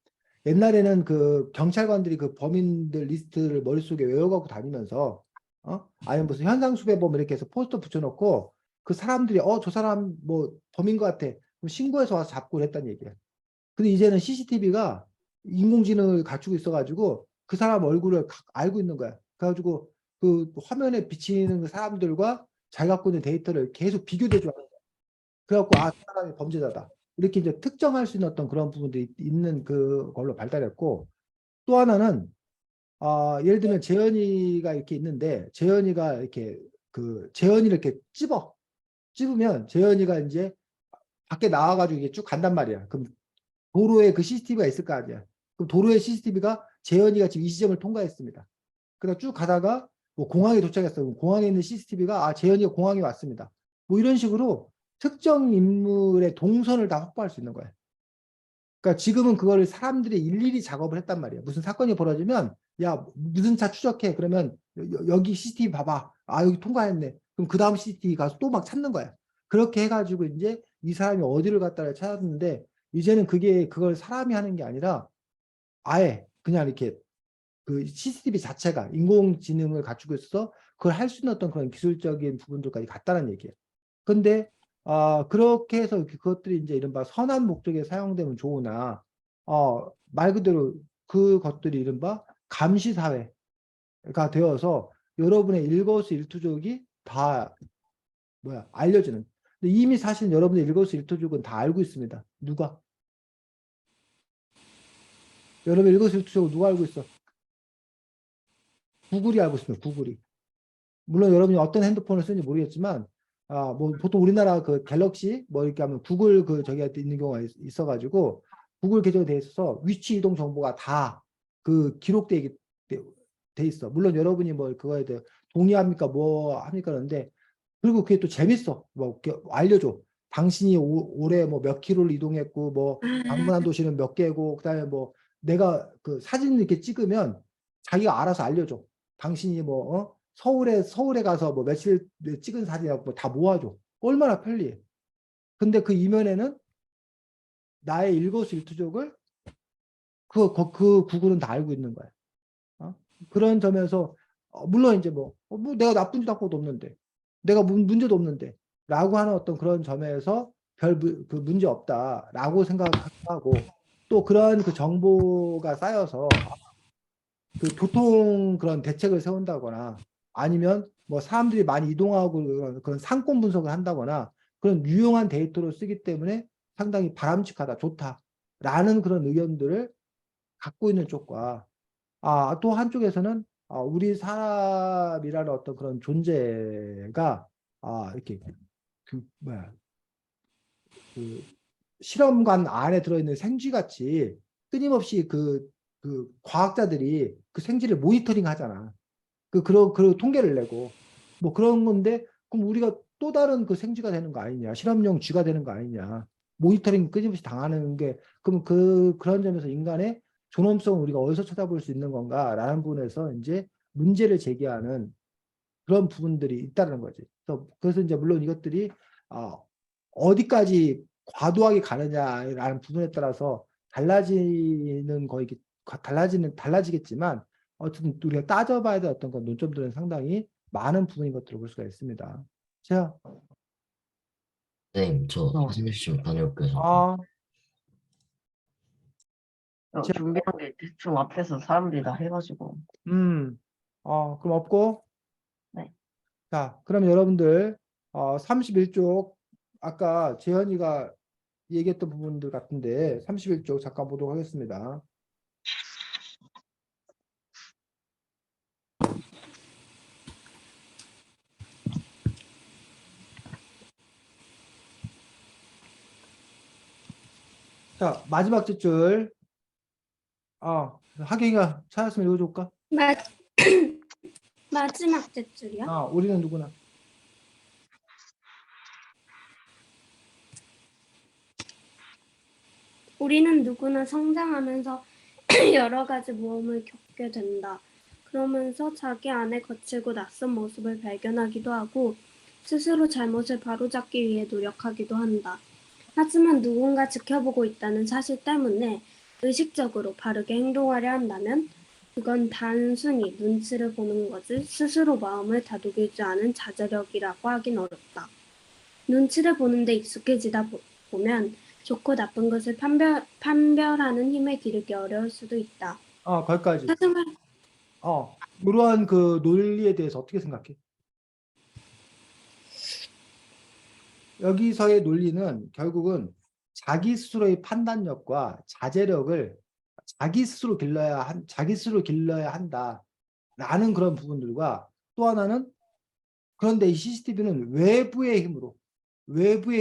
A: 옛날에는 그 경찰관들이 그 범인들 리스트를 머릿속에 외워갖고 다니면서 아니면 무슨 현상수배범 이렇게 해서 포스터 붙여놓고 그 사람들이 저 사람 뭐 범인 것 같아, 그럼 신고해서 와서 잡고 그랬단 얘기야. 근데 이제는 CCTV가 인공지능을 갖추고 있어가지고 그 사람 얼굴을 알고 있는 거야. 그래가지고 그 화면에 비치는 그 사람들과 잘 갖고 있는 데이터를 계속 비교대조 하는 거야. 그래갖고 그 사람이 범죄자다, 이렇게 이제 특정할 수 있는 어떤 그런 부분들이 있는 그걸로 발달했고, 또 하나는 예를 들면 재현이가 이렇게 있는데, 재현이가 이렇게 재현이를 이렇게 찝으면 재현이가 이제 밖에 나와가지고 이게 쭉 간단 말이야. 그럼 도로에 그 CCTV가 있을 거 아니야. 그럼 도로에 CCTV가 재현이가 지금 이 지점을 통과했습니다. 그러다 쭉 가다가 뭐 공항에 도착했어. 그럼 공항에 있는 CCTV가 재현이가 공항에 왔습니다. 뭐 이런 식으로 특정 인물의 동선을 다 확보할 수 있는 거야. 그러니까 지금은 그거를 사람들이 일일이 작업을 했단 말이야. 무슨 사건이 벌어지면 야 무슨 차 추적해. 그러면 여기 CCTV 봐봐. 아 여기 통과했네. 그럼 그 다음 CCTV 가서 또 막 찾는 거야. 그렇게 해가지고 이제 이 사람이 어디를 갔다를 찾았는데 이제는 그걸 사람이 하는 게 아니라 아예 그냥 이렇게 그 CCTV 자체가 인공지능을 갖추고 있어서 그걸 할 수 있는 어떤 그런 기술적인 부분들까지 갔다는 얘기예요. 근데 그렇게 해서 그것들이 이제 이른바 선한 목적에 사용되면 좋으나 말 그대로 그것들이 이른바 감시 사회가 되어서 여러분의 일거수일투족이 다 알려지는. 근데 이미 사실 여러분의 일거수일투족은 다 알고 있습니다. 누가? 여러분의 일거수일투족을 누가 알고 있어? 구글이 알고 있습니다. 구글이. 물론 여러분이 어떤 핸드폰을 쓰는지 모르겠지만 뭐 보통 우리나라 그 갤럭시 뭐 이렇게 하면 구글 그 저기한테 있는 경우가 있어가지고 구글 계정에 돼 있어서 위치 이동 정보가 다 그 기록돼 돼 있어. 물론 여러분이 뭐 그거에 대해 동의합니까 뭐 합니까 그런데 그리고 그게 또 재밌어. 뭐 이렇게 알려줘. 당신이 올해 뭐 몇 킬로를 이동했고 뭐 방문한 도시는 몇 개고 그다음에 뭐 내가 그 사진을 이렇게 찍으면 자기가 알아서 알려줘. 당신이 뭐 서울에 가서 뭐 며칠 찍은 사진하고 뭐 다 모아줘. 얼마나 편리해. 근데 그 이면에는 나의 일거수일투족을 그 구글은 다 알고 있는 거야. 그런 점에서 물론 이제 뭐 내가 나쁜 짓 한 것도 없는데 내가 문제도 없는데 라고 하는 어떤 그런 점에서 그 문제 없다라고 생각하고 또 그런 그 정보가 쌓여서 그 교통 그런 대책을 세운다거나 아니면 뭐 사람들이 많이 이동하고 그런 상권 분석을 한다거나 그런 유용한 데이터로 쓰기 때문에 상당히 바람직하다, 좋다라는 그런 의견들을 갖고 있는 쪽과 또 한쪽에서는 우리 사람이라는 어떤 그런 존재가 이렇게 그 실험관 안에 들어있는 생쥐같이 끊임없이 그 과학자들이 그 생쥐를 모니터링 하잖아. 그런 통계를 내고 뭐 그런 건데 그럼 우리가 또 다른 그 생쥐가 되는 거 아니냐? 실험용 쥐가 되는 거 아니냐? 모니터링 끊임없이 당하는 게 그럼 그런 점에서 인간의 존엄성을 우리가 어디서 찾아볼 수 있는 건가라는 부분에서 이제 문제를 제기하는 그런 부분들이 있다는 거지. 그래서 이제 물론 이것들이 어디까지 과도하게 가느냐라는 부분에 따라서 달라지는 거의 달라지겠지만 어쨌든 우리가 따져봐야 될 어떤 건 논점들은 상당히 많은 부분인 것들을 볼 수가 있습니다. 자,
B: 선생님, 저 화장실 좀 다녀올게요.
E: 준비한 게 대충 앞에서 사람들이 다 해가지고.
A: 그럼 없고.
E: 네.
A: 자, 그럼 여러분들 31쪽 아까 재현이가 얘기했던 부분들 같은데 31쪽 잠깐 보도록 하겠습니다. 자, 마지막 줄. 하경이가 찾았으면 읽어줄까?
D: 마지막 zet줄이요?
A: 우리는 누구나.
D: 우리는 누구나 성장하면서 여러 가지 모험을 겪게 된다. 그러면서 자기 안에 거칠고 낯선 모습을 발견하기도 하고 스스로 잘못을 바로잡기 위해 노력하기도 한다. 하지만 누군가 지켜보고 있다는 사실 때문에 의식적으로 바르게 행동하려 한다면 그건 단순히 눈치를 보는 거지 스스로 마음을 다독이지 않은 자제력이라고 하긴 어렵다. 눈치를 보는 데 익숙해지다 보면 좋고 나쁜 것을 판별하는 힘을 기르기 어려울 수도 있다.
A: 거기까지.
D: 하지만
A: 이러한 그 논리에 대해서 어떻게 생각해? 여기서의 논리는 결국은 자기 스스로의 판단력과 자제력을 자기 스스로 길러야 한다라는 그런 부분들과 또 하나는 그런데 이 CCTV는 외부의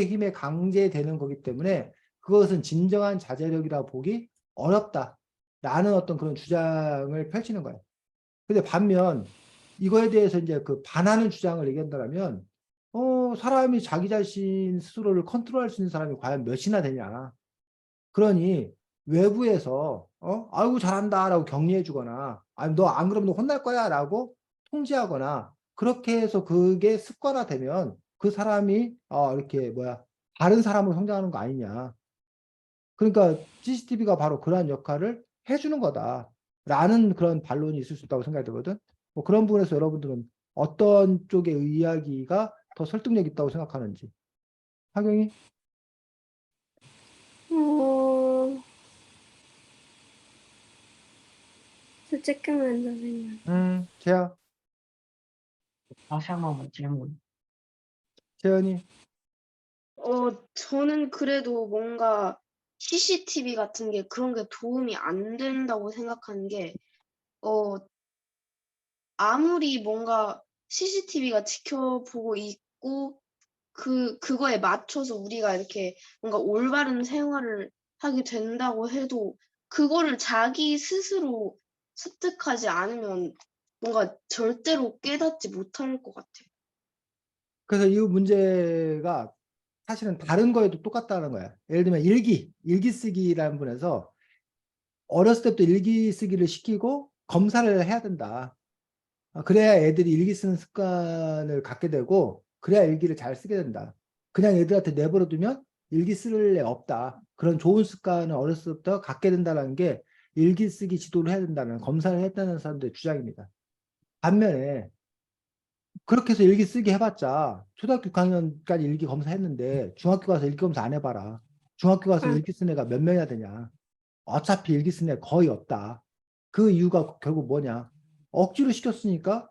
A: 힘에 강제되는 거기 때문에 그것은 진정한 자제력이라 보기 어렵다라는 어떤 그런 주장을 펼치는 거예요. 근데 반면 이거에 대해서 이제 그 반하는 주장을 얘기한다면 사람이 자기 자신 스스로를 컨트롤할 수 있는 사람이 과연 몇이나 되냐. 그러니 외부에서 아이고 잘한다라고 격려해 주거나 아니 너 안 그러면 너 혼날 거야라고 통지하거나 그렇게 해서 그게 습관화되면 그 사람이 이렇게 뭐야 다른 사람으로 성장하는 거 아니냐. 그러니까 CCTV가 바로 그러한 역할을 해주는 거다라는 그런 반론이 있을 수 있다고 생각이 들거든. 뭐 그런 부분에서 여러분들은 어떤 쪽의 이야기가 더 설득력 있다고 생각하는지. 하경이?
D: 어, 잠깐만 더 생각.
A: 재야,
E: 다시 한 번만 질문.
A: 재현이.
C: 저는 그래도 뭔가 CCTV 같은 게 그런 게 도움이 안 된다고 생각하는 게, 아무리 뭔가 CCTV가 지켜보고 있고, 그거에 맞춰서 우리가 이렇게 뭔가 올바른 생활을 하게 된다고 해도, 그거를 자기 스스로 습득하지 않으면 뭔가 절대로 깨닫지 못할 것 같아요.
A: 그래서 이 문제가 사실은 다른 거에도 똑같다는 거야. 예를 들면 일기 쓰기라는 분에서 어렸을 때부터 일기 쓰기를 시키고 검사를 해야 된다. 그래야 애들이 일기 쓰는 습관을 갖게 되고 그래야 일기를 잘 쓰게 된다. 그냥 애들한테 내버려 두면 일기 쓸 애 없다. 그런 좋은 습관을 어렸을 때부터 갖게 된다는 게 일기 쓰기 지도를 해야 된다는 검사를 했다는 사람들의 주장입니다. 반면에 그렇게 해서 일기 쓰기 해봤자 초등학교 6학년까지 일기 검사했는데 중학교 가서 일기 검사 안 해봐라. 중학교 가서
D: 응.
A: 일기 쓴 애가 몇 명이나 되냐. 어차피 일기 쓴 애 거의 없다. 그 이유가 결국 뭐냐. 억지로 시켰으니까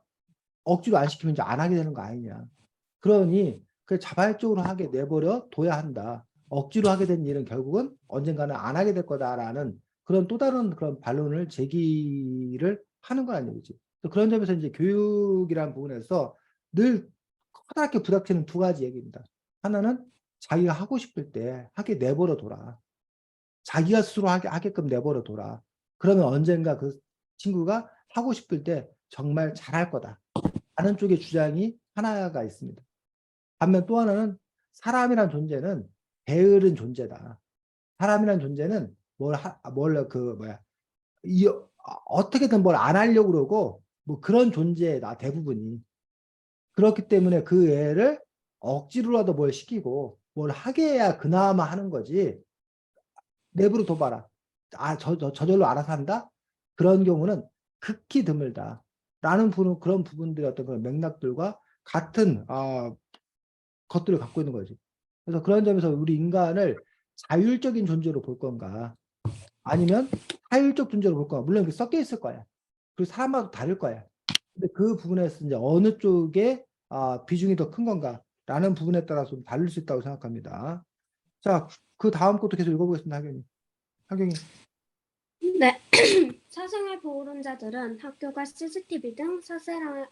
A: 억지로 안 시키면 이제 안 하게 되는 거 아니냐. 그러니 그 자발적으로 하게 내버려 둬야 한다. 억지로 하게 된 일은 결국은 언젠가는 안 하게 될 거다라는 그런 또 다른 그런 반론을 제기를 하는 거란 얘기지. 그런 점에서 이제 교육이라는 부분에서 늘 커다랗게 부닥치는 두 가지 얘기입니다. 하나는 자기가 하고 싶을 때 하게 내버려 둬라. 자기가 스스로 하게끔 내버려 둬라. 그러면 언젠가 그 친구가 하고 싶을 때 정말 잘할 거다. 라는 쪽의 주장이 하나가 있습니다. 반면 또 하나는 사람이란 존재는 게으른 존재다. 사람이란 존재는 어떻게든 뭘 안 하려고 그러고 뭐 그런 존재다 대부분이. 그렇기 때문에 그 애를 억지로라도 뭘 시키고 뭘 하게 해야 그나마 하는 거지. 내버려 둬봐라. 저절로 알아서 한다? 그런 경우는 극히 드물다. 라는 그런 부분들의 어떤 그런 맥락들과 같은 것들을 갖고 있는 거지. 그래서 그런 점에서 우리 인간을 자율적인 존재로 볼 건가, 아니면 타율적 존재로 볼 건가. 물론 섞여 있을 거야. 그리고 사람마다 다를 거야. 근데 그 부분에서 이제 어느 쪽에 비중이 더 큰 건가라는 부분에 따라서 좀 다를 수 있다고 생각합니다. 자, 그 다음 것도 계속 읽어보겠습니다, 하경이.
D: 네. 사생활 보호론자들은 학교가 CCTV 등 사생활의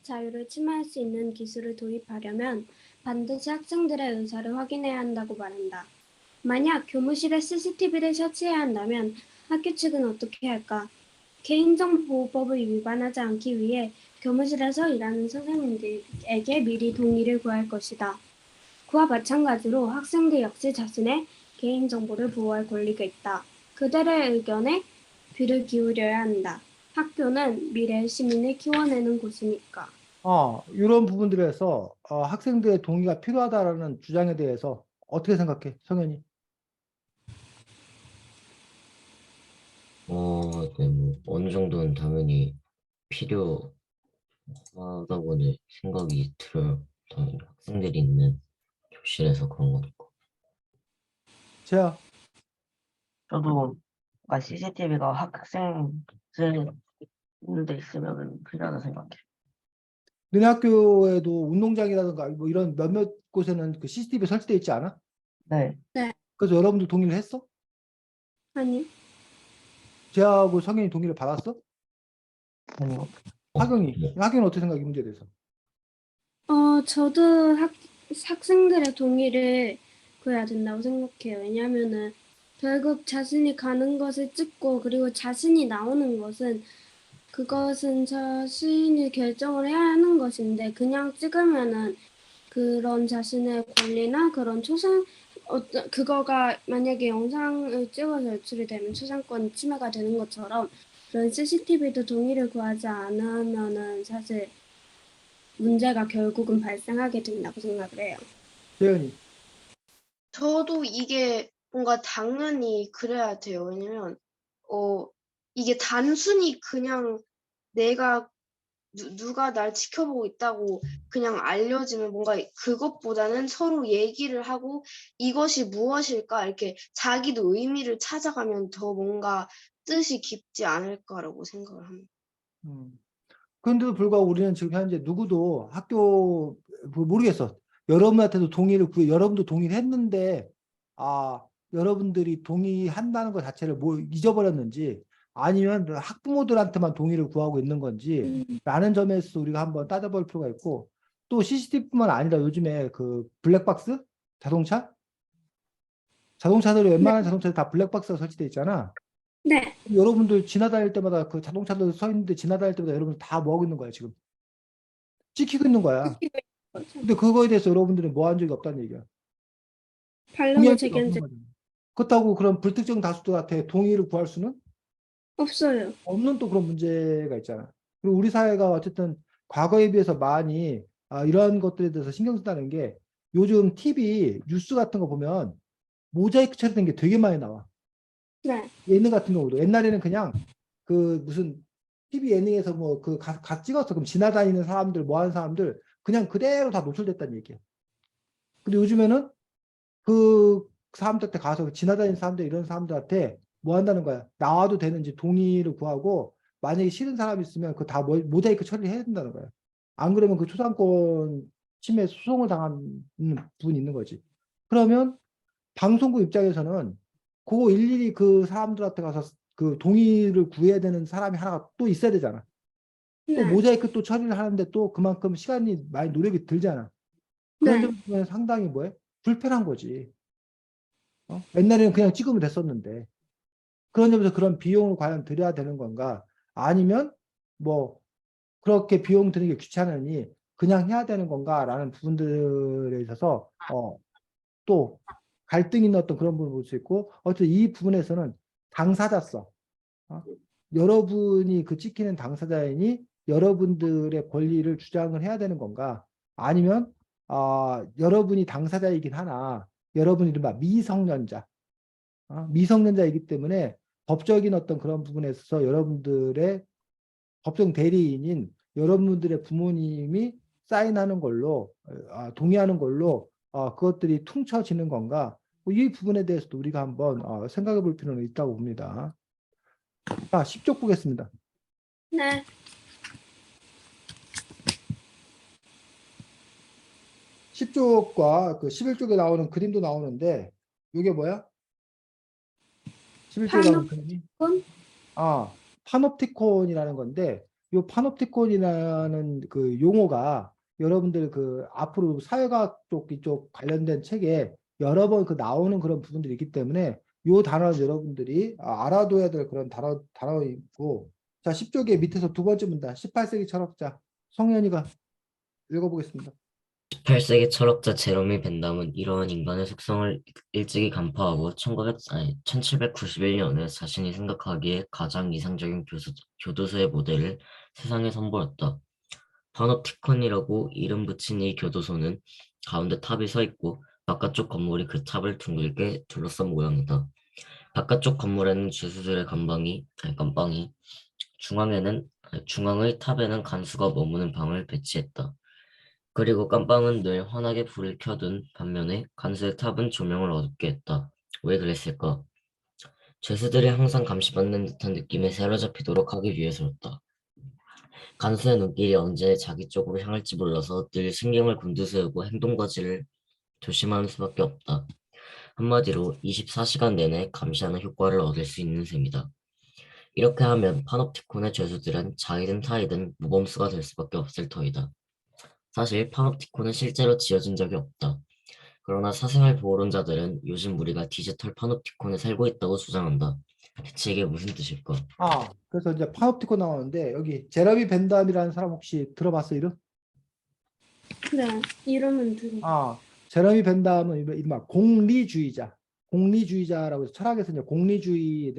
D: 자유를 침해할 수 있는 기술을 도입하려면 반드시 학생들의 의사를 확인해야 한다고 말한다. 만약 교무실에 CCTV를 설치해야 한다면 학교 측은 어떻게 할까? 개인정보보호법을 위반하지 않기 위해 교무실에서 일하는 선생님들에게 미리 동의를 구할 것이다. 그와 마찬가지로 학생들 역시 자신의 개인정보를 보호할 권리가 있다. 그들의 의견에 귀를 기울여야 한다. 학교는 미래의 시민을 키워내는 곳이니까.
A: 이런 부분들에서 학생들의 동의가 필요하다라는 주장에 대해서 어떻게 생각해, 성현이?
B: 네, 뭐 어느 정도는 당연히 필요하다고는 생각이 들어요. 당연히 학생들이 있는 교실에서 그런 거니까.
A: 재야,
E: 저도 CCTV가 학생 쓰는 데 있으면 필요하다 생각해요.
A: 너네 학교에도 운동장이라든가 뭐 이런 몇몇 곳에는 그 CCTV 설치돼 있지 않아?
E: 네,
A: 그래서 여러분들 동의를 했어?
D: 아니,
A: 재하고 성현이 동의를 받았어?
E: 아니요.
A: 하경이
B: 네.
A: 어떻게 생각해, 이 문제에 대해서?
D: 저도 학생들의 동의를 구해야 된다고 생각해요. 왜냐하면은 결국 자신이 가는 것을 찍고 그리고 자신이 나오는 것은 그것은 자신이 결정을 해야 하는 것인데 그냥 찍으면은 그런 자신의 권리나 그런 그거가 만약에 영상을 찍어서 유출이 되면 초상권 침해가 되는 것처럼 그런 CCTV도 동의를 구하지 않으면은 사실 문제가 결국은 발생하게 된다고 생각을 해요.
A: 재현이.
C: 저도 이게 뭔가 당연히 그래야 돼요. 왜냐면 이게 단순히 그냥 내가 누가 날 지켜보고 있다고 그냥 알려지면 뭔가 그것보다는 서로 얘기를 하고 이것이 무엇일까 이렇게 자기도 의미를 찾아가면 더 뭔가 뜻이 깊지 않을까라고 생각을 합니다.
A: 그런데도 불구하고 우리는 지금 현재 누구도 학교 모르겠어. 여러분한테도 여러분도 동의를 했는데 여러분들이 동의한다는 것 자체를 뭐 잊어버렸는지 아니면 학부모들한테만 동의를 구하고 있는 건지 라는 점에서 우리가 한번 따져볼 필요가 있고 또 CCTV뿐만 아니라 요즘에 그 블랙박스 자동차들이 웬만한 자동차들 다 블랙박스가 설치돼 있잖아.
D: 네.
A: 여러분들 지나다닐 때마다 그 자동차들 서 있는데 지나다닐 때마다 여러분들 다 뭐 하고 있는 거야 지금? 찍히고 있는 거야. 근데 그거에 대해서 여러분들은 뭐 한 적이 없다는 얘기야.
D: 반론을
A: 동의할 적이
D: 제기한
A: 없는
D: 적
A: 거잖아. 그렇다고 그런 불특정 다수들한테 동의를 구할 수는
D: 없어요.
A: 없는 또 그런 문제가 있잖아. 그리고 우리 사회가 어쨌든 과거에 비해서 많이 이런 것들에 대해서 신경 쓴다는 게 요즘 TV 뉴스 같은 거 보면 모자이크 처리된 게 되게 많이 나와.
D: 네.
A: 예능 같은 경우도 옛날에는 그냥 그 무슨 TV 예능에서 뭐 그 가 찍어서 그럼 지나다니는 사람들 뭐 하는 사람들 그냥 그대로 다 노출됐다는 얘기야. 근데 요즘에는 그 사람들한테 가서 지나다니는 사람들 이런 사람들한테 뭐 한다는 거야. 나와도 되는지 동의를 구하고 만약에 싫은 사람이 있으면 그 다 모자이크 처리해야 된다는 거야. 안 그러면 그 초상권 침해 소송을 당하는 부분이 있는 거지. 그러면 방송국 입장에서는 그거 일일이 그 사람들한테 가서 그 동의를 구해야 되는 사람이 하나가 또 있어야 되잖아. 또
D: 네.
A: 모자이크 또 처리를 하는데 또 그만큼 시간이 많이 노력이 들잖아. 그런
D: 네.
A: 점에서 보면 상당히 뭐해? 불편한 거지. 옛날에는 그냥 찍으면 됐었는데. 그런 점에서 그런 비용을 과연 들여야 되는 건가? 아니면 뭐 그렇게 비용 드는 게 귀찮으니 그냥 해야 되는 건가라는 부분들에 있어서 또 갈등이 있는 어떤 그런 부분을 볼 수 있고 어쨌든 이 부분에서는 당사자성 여러분이 그 찍히는 당사자이니 여러분들의 권리를 주장을 해야 되는 건가? 아니면 여러분이 당사자이긴 하나 여러분이 이른바 미성년자이기 때문에 법적인 어떤 그런 부분에 있어서 여러분들의 법정 대리인인 여러분들의 부모님이 사인하는 걸로 동의하는 걸로 그것들이 퉁쳐지는 건가? 이 부분에 대해서도 우리가 한번 생각해 볼 필요는 있다고 봅니다. 자, 10쪽 보겠습니다.
D: 네.
A: 10쪽과 그 11쪽에 나오는 그림도 나오는데 이게 뭐야? 11쪽에 나오는 그림이 파놉티콘이라는 건데 이 파놉티콘이라는 그 용어가 여러분들 그 앞으로 사회과학 쪽 이쪽 관련된 책에 여러 번 그 나오는 그런 부분들이 있기 때문에 이 단어는 여러분들이 알아둬야 될 그런 단어이고 자 10쪽의 밑에서 두 번째 문단 18세기 철학자 성현이가 읽어보겠습니다.
B: 18세기 철학자 제러미 벤담은 이러한 인간의 속성을 일찍이 간파하고 1791년에 자신이 생각하기에 가장 이상적인 교도소의 모델을 세상에 선보였다. 파놉티콘이라고 이름 붙인 이 교도소는 가운데 탑이 서 있고 바깥쪽 건물이 그 탑을 둥글게 둘러싼 모양이다. 바깥쪽 건물에는 죄수들의 감방이 중앙의 탑에는 간수가 머무는 방을 배치했다. 그리고 깜방은 늘 환하게 불을 켜둔 반면에 간수의 탑은 조명을 어둡게 했다. 왜 그랬을까? 죄수들이 항상 감시받는 듯한 느낌에 사로잡히도록 하기 위해서였다. 간수의 눈길이 언제 자기 쪽으로 향할지 몰라서 늘 신경을 곤두세우고 행동거지를 조심하는 수밖에 없다. 한마디로 24시간 내내 감시하는 효과를 얻을 수 있는 셈이다. 이렇게 하면 파놉티콘의 죄수들은 자이든 타이든 모범수가 될 수밖에 없을 터이다. 사실 파놉티콘은 실제로 지어진 적이 없다. 그러나 사생활 보호론자들은 요즘 우리가 디지털 파놉티콘에 살고 있다고 주장한다. 대체 이게 무슨 뜻일까?
A: 그래서 이제 파놉티콘 나오는데 여기 제러미 벤담이라는 사람 혹시 들어봤어 이름?
D: 네. 이름은 들어.
A: 제러미 벤담은 이른바 공리주의자라고 해서 철학에서 이제 공리주의,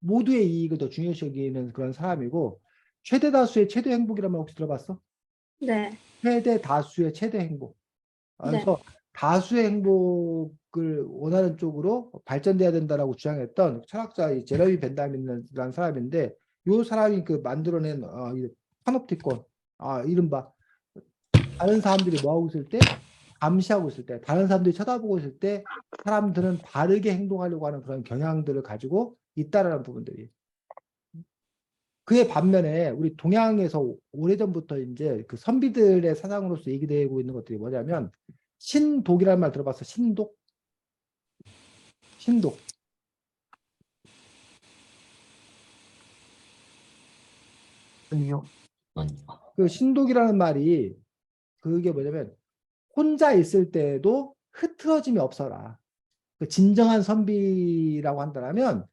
A: 모두의 이익을 더 중요시 여기는 그런 사람이고, 최대 다수의 최대 행복이라는 말 혹시 들어봤어?
D: 네.
A: 최대 다수의 최대 행복.
D: 네.
A: 그래서 다수의 행복을 원하는 쪽으로 발전돼야 된다라고 주장했던 철학자 이 제러미 벤담이라는 사람인데, 이 사람이 그 만들어낸 이 파놉티콘, 이른바 다른 사람들이 뭐하고 있을 때, 감시하고 있을 때, 다른 사람들이 쳐다보고 있을 때 사람들은 다르게 행동하려고 하는 그런 경향들을 가지고 있다라는 부분들이. 그의 반면에 우리 동양에서 오래전부터 이제 그 선비들의 사상으로서 얘기되고 있는 것들이 뭐냐면, 신독이라는 말 들어봤어? 신독? 신독.
E: 그리고
B: 아니,
A: 그 신독이라는 말이 그게 뭐냐면, 혼자 있을 때도 흐트러짐이 없어라. 그 진정한 선비라고 한다면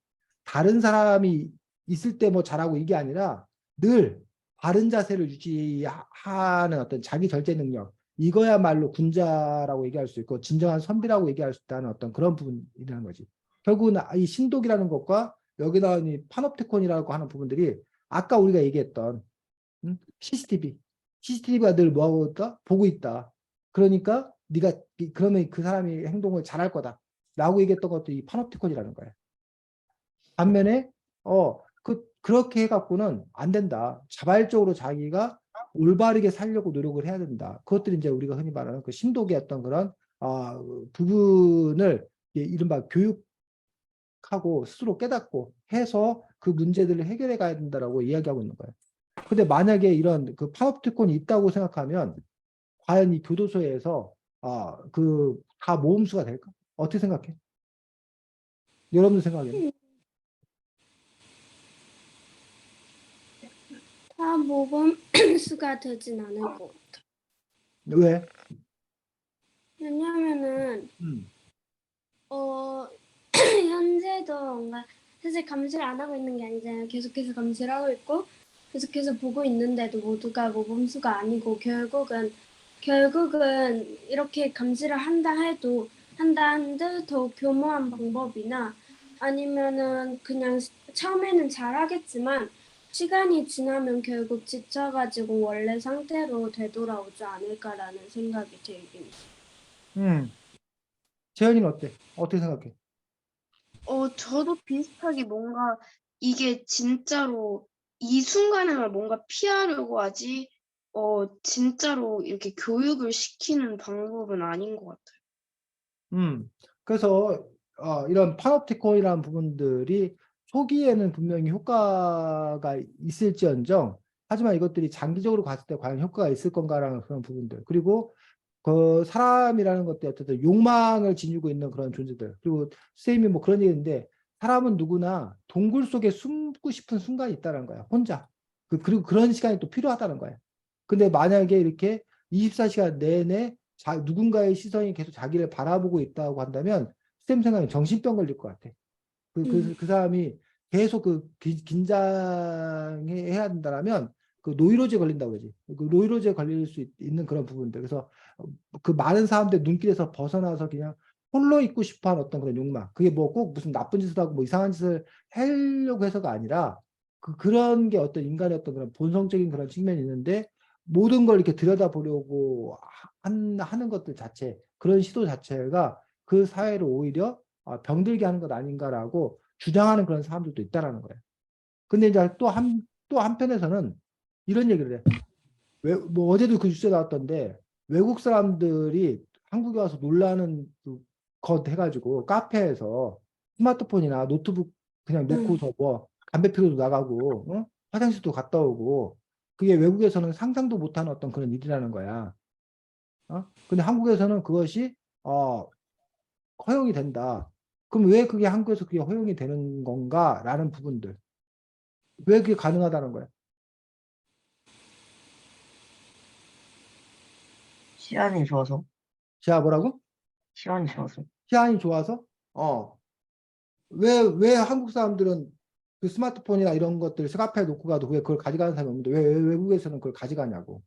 A: 다른 사람이 있을 때 뭐 잘하고 이게 아니라 늘 바른 자세를 유지하는 어떤 자기 절제 능력, 이거야말로 군자라고 얘기할 수 있고 진정한 선비라고 얘기할 수 있다는 어떤 그런 부분이라는 거지. 결국은 이 신독이라는 것과 여기 나온 이 파놉티콘이라고 하는 부분들이 아까 우리가 얘기했던 CCTV가 늘 뭐하고 있다? 보고 있다. 그러니까 네가 그러면 그 사람이 행동을 잘할 거다. 라고 얘기했던 것도 이 파놉티콘이라는 거예요. 반면에 그렇게 해갖고는 안 된다. 자발적으로 자기가 올바르게 살려고 노력을 해야 된다. 그것들이 이제 우리가 흔히 말하는 그 신독의 어떤 그런 부분을 이른바 교육하고 스스로 깨닫고 해서 그 문제들을 해결해 가야 된다라고 이야기하고 있는 거예요. 근데 만약에 이런 그 파놉티콘이 있다고 생각하면 과연 이 교도소에서 그 다 모험수가 될까? 어떻게 생각해? 여러분 생각에는?
D: 다 모범 수가 되진 않을 것 같아요.
A: 왜?
D: 왜냐면은
A: 음.
D: 현재도 뭔가 사실 감시를 안 하고 있는 게 아니잖아요. 계속해서 감시를 하고 있고 계속해서 보고 있는데도 모두가 모범수가 아니고 결국은 이렇게 감시를 한다 한들 더 교모한 방법이나 아니면은 그냥 처음에는 잘하겠지만 시간이 지나면 결국 지쳐가지고 원래 상태로 되돌아오지 않을까라는 생각이 들긴 해요.
A: 재현이는 어때? 어떻게 생각해?
C: 저도 비슷하게 뭔가 이게 진짜로 이 순간을 뭔가 피하려고 하지, 진짜로 이렇게 교육을 시키는 방법은 아닌 것 같아요.
A: 그래서 이런 파놉티콘이라는 부분들이 초기에는 분명히 효과가 있을지언정, 하지만 이것들이 장기적으로 봤을 때 과연 효과가 있을 건가라는 그런 부분들, 그리고 그 사람이라는 것들이 어쨌든 욕망을 지니고 있는 그런 존재들, 그리고 선생님이 뭐 그런 얘기인데, 사람은 누구나 동굴 속에 숨고 싶은 순간이 있다는 거야, 혼자. 그리고 그런 시간이 또 필요하다는 거야. 근데 만약에 이렇게 24시간 내내 누군가의 시선이 계속 자기를 바라보고 있다고 한다면 쌤 생각에 정신병 걸릴 것 같아. 그 사람이 계속 긴장해야 된다면 그 노이로제 걸린다고 그러지. 그 노이로제 걸릴 수 있는 그런 부분들. 그래서 그 많은 사람들 눈길에서 벗어나서 그냥 홀로 있고 싶어하는 어떤 그런 욕망. 그게 뭐 꼭 무슨 나쁜 짓을 하고 뭐 이상한 짓을 하려고 해서가 아니라 그런 게 어떤 인간의 어떤 그런 본성적인 그런 측면이 있는데, 모든 걸 이렇게 들여다보려고 하는 것들 자체, 그런 시도 자체가 그 사회를 오히려 병들게 하는 것 아닌가라고 주장하는 그런 사람들도 있다라는 거예요. 근데 이제 또 한편에서는 이런 얘기를 해. 뭐 어제도 그 뉴스에 나왔던데, 외국 사람들이 한국에 와서 놀라는 것 해가지고 카페에서 스마트폰이나 노트북 그냥 놓고서 뭐 담배 피러도 나가고 화장실도 갔다 오고, 그게 외국에서는 상상도 못하는 어떤 그런 일이라는 거야. 근데 한국에서는 그것이 허용이 된다. 그럼 왜 그게 한국에서 그게 허용이 되는 건가라는 부분들. 왜 그게 가능하다는 거야?
E: 시간이 좋아서,
A: 자, 뭐라고?
E: 시간이 좋아서.
A: 시안이 좋아서? 왜 한국 사람들은 그 스마트폰이나 이런 것들 스카페에 놓고 가도 왜 그걸 가져가는 사람이 없는데 왜 외국에서는 그걸 가져가냐고.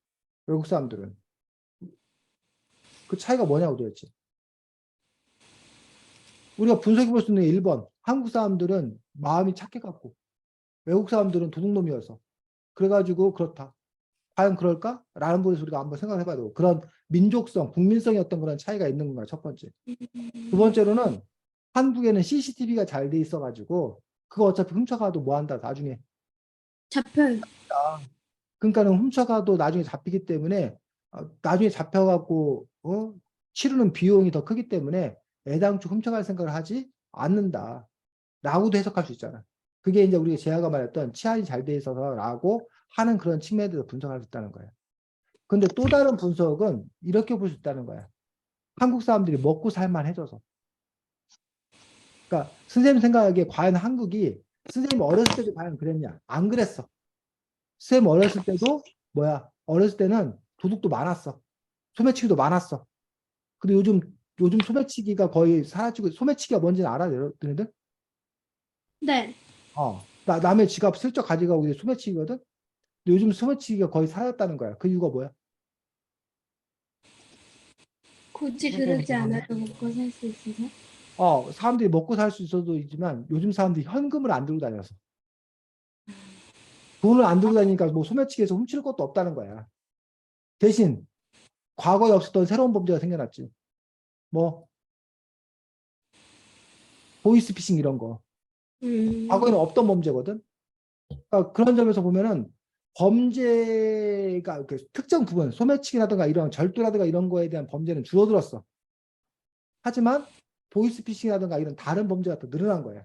A: 외국 사람들은. 그 차이가 뭐냐고 도대체. 우리가 분석해 볼 수 있는 1번. 한국 사람들은 마음이 착해갖고 외국 사람들은 도둑놈이어서 그래가지고 그렇다. 과연 그럴까? 라는 부분에서 우리가 한번 생각해 봐야 되고 그런 민족성, 국민성의 어떤 그런 차이가 있는 건가 첫 번째. 두 번째로는 한국에는 CCTV가 잘 돼 있어가지고 그거 어차피 훔쳐가도 뭐한다 나중에.
D: 잡혀요.
A: 그러니까는 훔쳐가도 나중에 잡히기 때문에 나중에 잡혀갖고 치르는 비용이 더 크기 때문에 애당초 훔쳐갈 생각을 하지 않는다. 라고도 해석할 수 있잖아. 그게 이제 우리가 제아가 말했던 치안이 잘 돼 있어서라고 하는 그런 측면에서 분석할 수 있다는 거야. 근데 또 다른 분석은 이렇게 볼 수 있다는 거야. 한국 사람들이 먹고 살만해져서. 그러니까 선생님 생각하기에 과연 한국이 선생님 어렸을 때도 과연 그랬냐? 안 그랬어. 선생님 어렸을 때도 뭐야? 어렸을 때는 도둑도 많았어. 소매치기도 많았어. 근데 요즘 소매치기가 거의 사라지고 소매치기가 뭔지는 알아, 너희들?
D: 네.
A: 남의 지갑 슬쩍 가져가고 이게 소매치기거든? 근데 요즘 소매치기가 거의 사라졌다는 거야. 그 이유가 뭐야?
D: 굳이 그러지 않아도 먹고 살 수 있어서.
A: 사람들이 먹고 살 수 있어도 있지만 요즘 사람들이 현금을 안 들고 다녀서. 돈을 안 들고 다니니까 뭐 소매치기에서 훔칠 것도 없다는 거야. 대신 과거에 없었던 새로운 범죄가 생겨났지. 뭐 보이스피싱 이런 거. 과거에는 없던 범죄거든. 그러니까 그런 점에서 보면은 범죄가 특정 부분, 소매치기라든가 이런 절도라든가 이런 거에 대한 범죄는 줄어들었어. 하지만 보이스피싱이라든가 이런 다른 범죄가 더 늘어난 거야.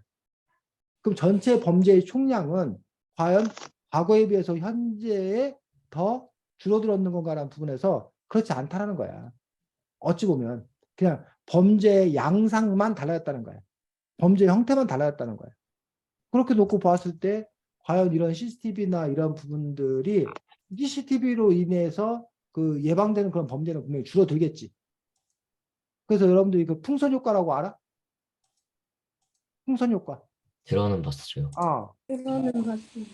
A: 그럼 전체 범죄의 총량은 과연 과거에 비해서 현재에 더 줄어들었는 건가라는 부분에서 그렇지 않다라는 거야. 어찌 보면 그냥 범죄의 양상만 달라졌다는 거야. 범죄의 형태만 달라졌다는 거야. 그렇게 놓고 봤을 때 과연 이런 CCTV나 이런 부분들이 CCTV로 인해서 그 예방되는 그런 범죄는 분명히 줄어들겠지. 그래서 여러분들이 그 풍선 효과라고 알아? 풍선 효과.
B: 들어는 봤어요.
D: 그거는 봤습니다.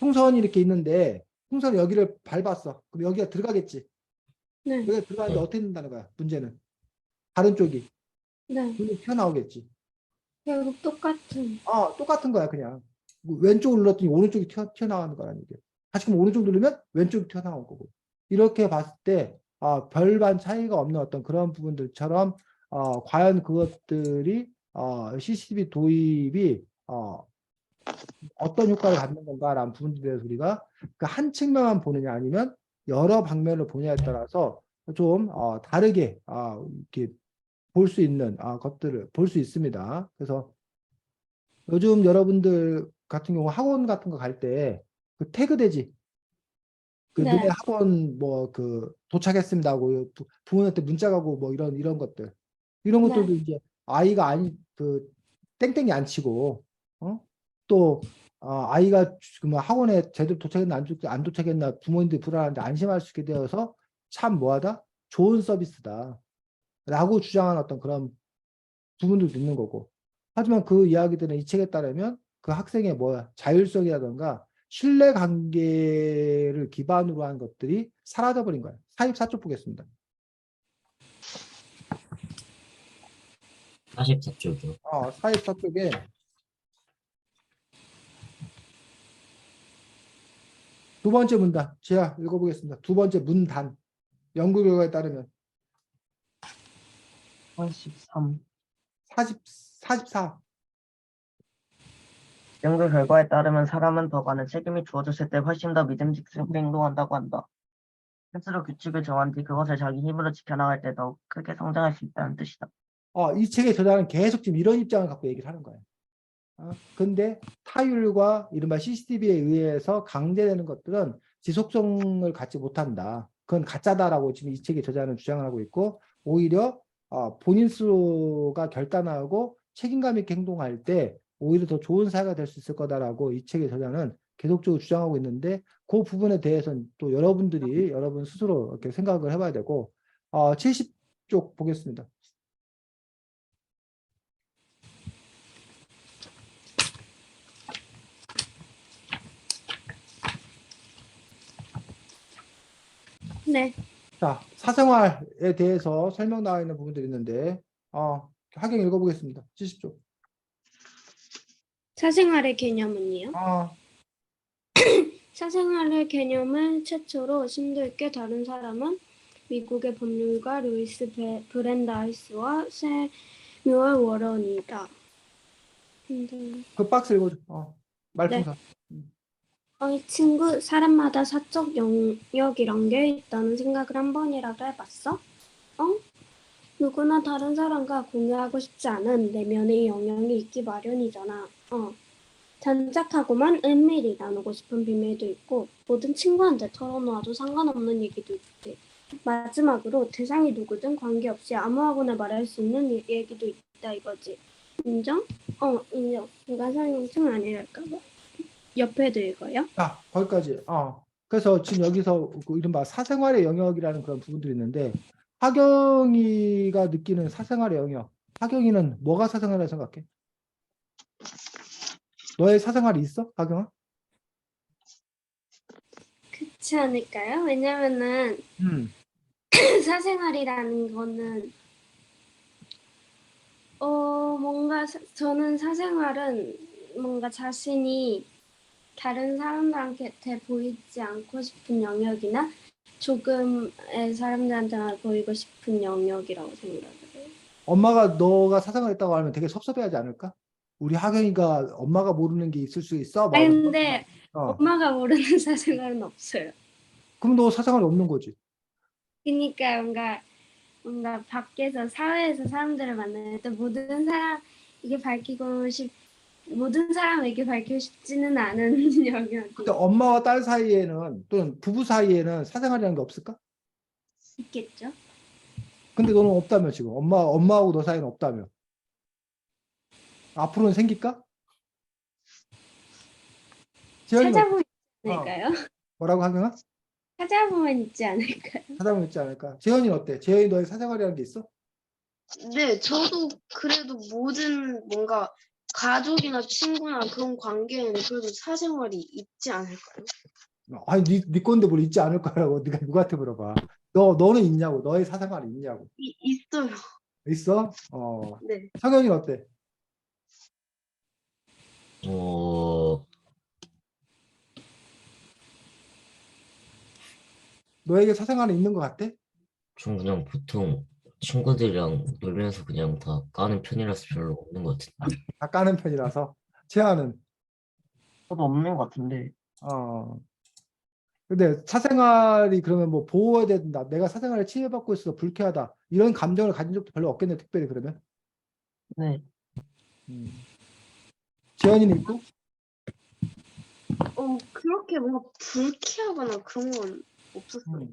A: 풍선이 이렇게 있는데 풍선이 여기를 밟았어. 그럼 여기가 들어가겠지.
D: 네.
A: 여기가 들어가는데
B: 네.
A: 어떻게 된다는 거야? 문제는. 다른 쪽이.
D: 네.
A: 눈이 튀어나오겠지.
D: 결국 똑같은.
A: 똑같은 거야, 그냥. 왼쪽을 눌렀더니 오른쪽이 튀어나가는 거라는 게. 다시 그럼 오른쪽 누르면 왼쪽이 튀어나온 거고. 이렇게 봤을 때, 별반 차이가 없는 어떤 그런 부분들처럼, 과연 그것들이, CCTV 도입이, 어떤 효과를 갖는 건가라는 부분들에 대해서 우리가 그 한 측면만 보느냐 아니면 여러 방면을 보느냐에 따라서 좀, 다르게, 이렇게 볼 수 있는, 것들을 볼 수 있습니다. 그래서 요즘 여러분들 같은 경우 학원 같은 거 갈 때 그 태그 되지. 그
D: 네.
A: 너네 학원 뭐 그 도착했습니다 하고 부모님한테 문자 가고 뭐 이런 것들. 이런
D: 네.
A: 것들도 이제 아이가 그 땡땡이 안 치고 또 아이가 지금 학원에 제대로 도착했나 안 도착했나 부모님들이 불안한데 안심할 수 있게 되어서 참 뭐하다? 좋은 서비스다. 라고 주장하는 어떤 그런 부분들도 있는 거고. 하지만 그 이야기들은 이 책에 따르면 그 학생의 자율성이라든가 신뢰 관계를 기반으로 한 것들이 사라져버린 거예요. 44쪽 보겠습니다.
B: 44쪽이요.
A: 44쪽에 두 번째 문단, 제가 읽어보겠습니다. 두 번째 문단, 연구 결과에 따르면
E: 43.
A: 44.
E: 연구 결과에 따르면 사람은 더 많은 책임이 주어졌을 때 훨씬 더 믿음직스럽게 행동한다고 한다. 스스로 규칙을 정한 뒤 그것을 자기 힘으로 지켜나갈 때 더욱 크게 성장할 수 있다는 뜻이다.
A: 이 책의 저자는 계속 지금 이런 입장을 갖고 얘기를 하는 거예요. 근데 타율과 이른바 CCTV에 의해서 강제되는 것들은 지속성을 갖지 못한다. 그건 가짜다라고 지금 이 책의 저자는 주장을 하고 있고 오히려 본인 스스로가 결단하고 책임감 있게 행동할 때 오히려 더 좋은 사회가 될 수 있을 거다라고 이 책의 저자는 계속적으로 주장하고 있는데 그 부분에 대해서는 또 여러분 스스로 이렇게 생각을 해봐야 되고 70쪽 보겠습니다.
D: 네.
A: 자, 사생활에 대해서 설명 나와 있는 부분들이 있는데, 하경 읽어보겠습니다. 70쪽.
D: 사생활의 개념은요?
A: 아,
D: 사생활의 개념을 최초로 심도 있게 다룬 사람은 미국의 법률가 루이스 브랜다이스와 세뮤얼 워런이다.
A: 그 박스 읽어줘. 말풍선.
D: 이 친구, 사람마다 사적 영역이란 게 있다는 생각을 한 번이라도 해봤어? 누구나 다른 사람과 공유하고 싶지 않은 내면의 영역이 있기 마련이잖아. 단짝하고만 은밀히 나누고 싶은 비밀도 있고 모든 친구한테 털어놓아도 상관없는 얘기도 있대. 마지막으로 대상이 누구든 관계없이 아무하고나 말할 수 있는 얘기도 있다 이거지. 인정? 인정. 누가 사용층 아니랄까 봐. 옆에도 읽어요?
A: 자, 거기까지. 그래서 지금 여기서 그 이른바 사생활의 영역이라는 그런 부분들이 있는데, 하경이가 느끼는 사생활의 영역. 하경이는 뭐가 사생활이라고 생각해? 너의 사생활이 있어? 하경아?
D: 그렇지 않을까요? 왜냐면은
A: 음.
D: 사생활이라는 거는 뭔가 저는 사생활은 뭔가 자신이 다른 사람들한테 보이지 않고 싶은 영역이나 조금의 사람들한테만 보이고 싶은 영역이라고 생각을 해요.
A: 엄마가 너가 사생활 있다고 하면 되게 섭섭해하지 않을까? 우리 하경이가 엄마가 모르는 게 있을 수 있어? 막 이러면서.
D: 근데
A: 어.
D: 엄마가 모르는 사생활은 없어요.
A: 그럼 너 사생활이 없는 거지.
D: 그러니까 뭔가 밖에서 사회에서 사람들을 만날 때 모든 사람에게 밝히고 싶지는 않은 영역이
A: 근데 엄마와 딸 사이에는 또는 부부 사이에는 사생활이라는 게 없을까?
D: 있겠죠.
A: 근데 너는 없다며 지금. 엄마하고 너 사이는 없다며. 앞으로는 생길까? 재현이는
D: 찾아보면
A: 어.
D: 않을까요?
A: 뭐라고 하경아?
D: 찾아보면 있지 않을까요?
A: 사장님 있지 않을까? 재현이는 어때? 재현이 너의 사생활이라는 게 있어?
C: 네, 저도 그래도 모든 뭔가 가족이나 친구나 그런 관계에는 그래도 사생활이 있지 않을까요?
A: 아니 네 건데 뭘 있지 않을 거라고 네가 누구한테 물어봐. 너는 있냐고. 너의 사생활이 있냐고.
C: 있어요.
A: 있어?
C: 네.
A: 성현이는 어때?
B: 어,
A: 너에게 사생활이 있는 것 같아?
B: 좀 그냥 보통 친구들이랑 놀면서 그냥 다 까는 편이라서 별로 없는 것 같은데.
A: 다 까는 편이라서. 재하는
E: 저도 없는 것 같은데.
A: 근데 사생활이 그러면 뭐 보호해야 된다. 내가 사생활에 침해받고 있어서 불쾌하다. 이런 감정을 가진 적도 별로 없겠네. 특별히 그러면.
E: 네.
A: 재현이는 있고?
C: 그렇게 뭔가 불쾌하거나 그런 건 없었어요.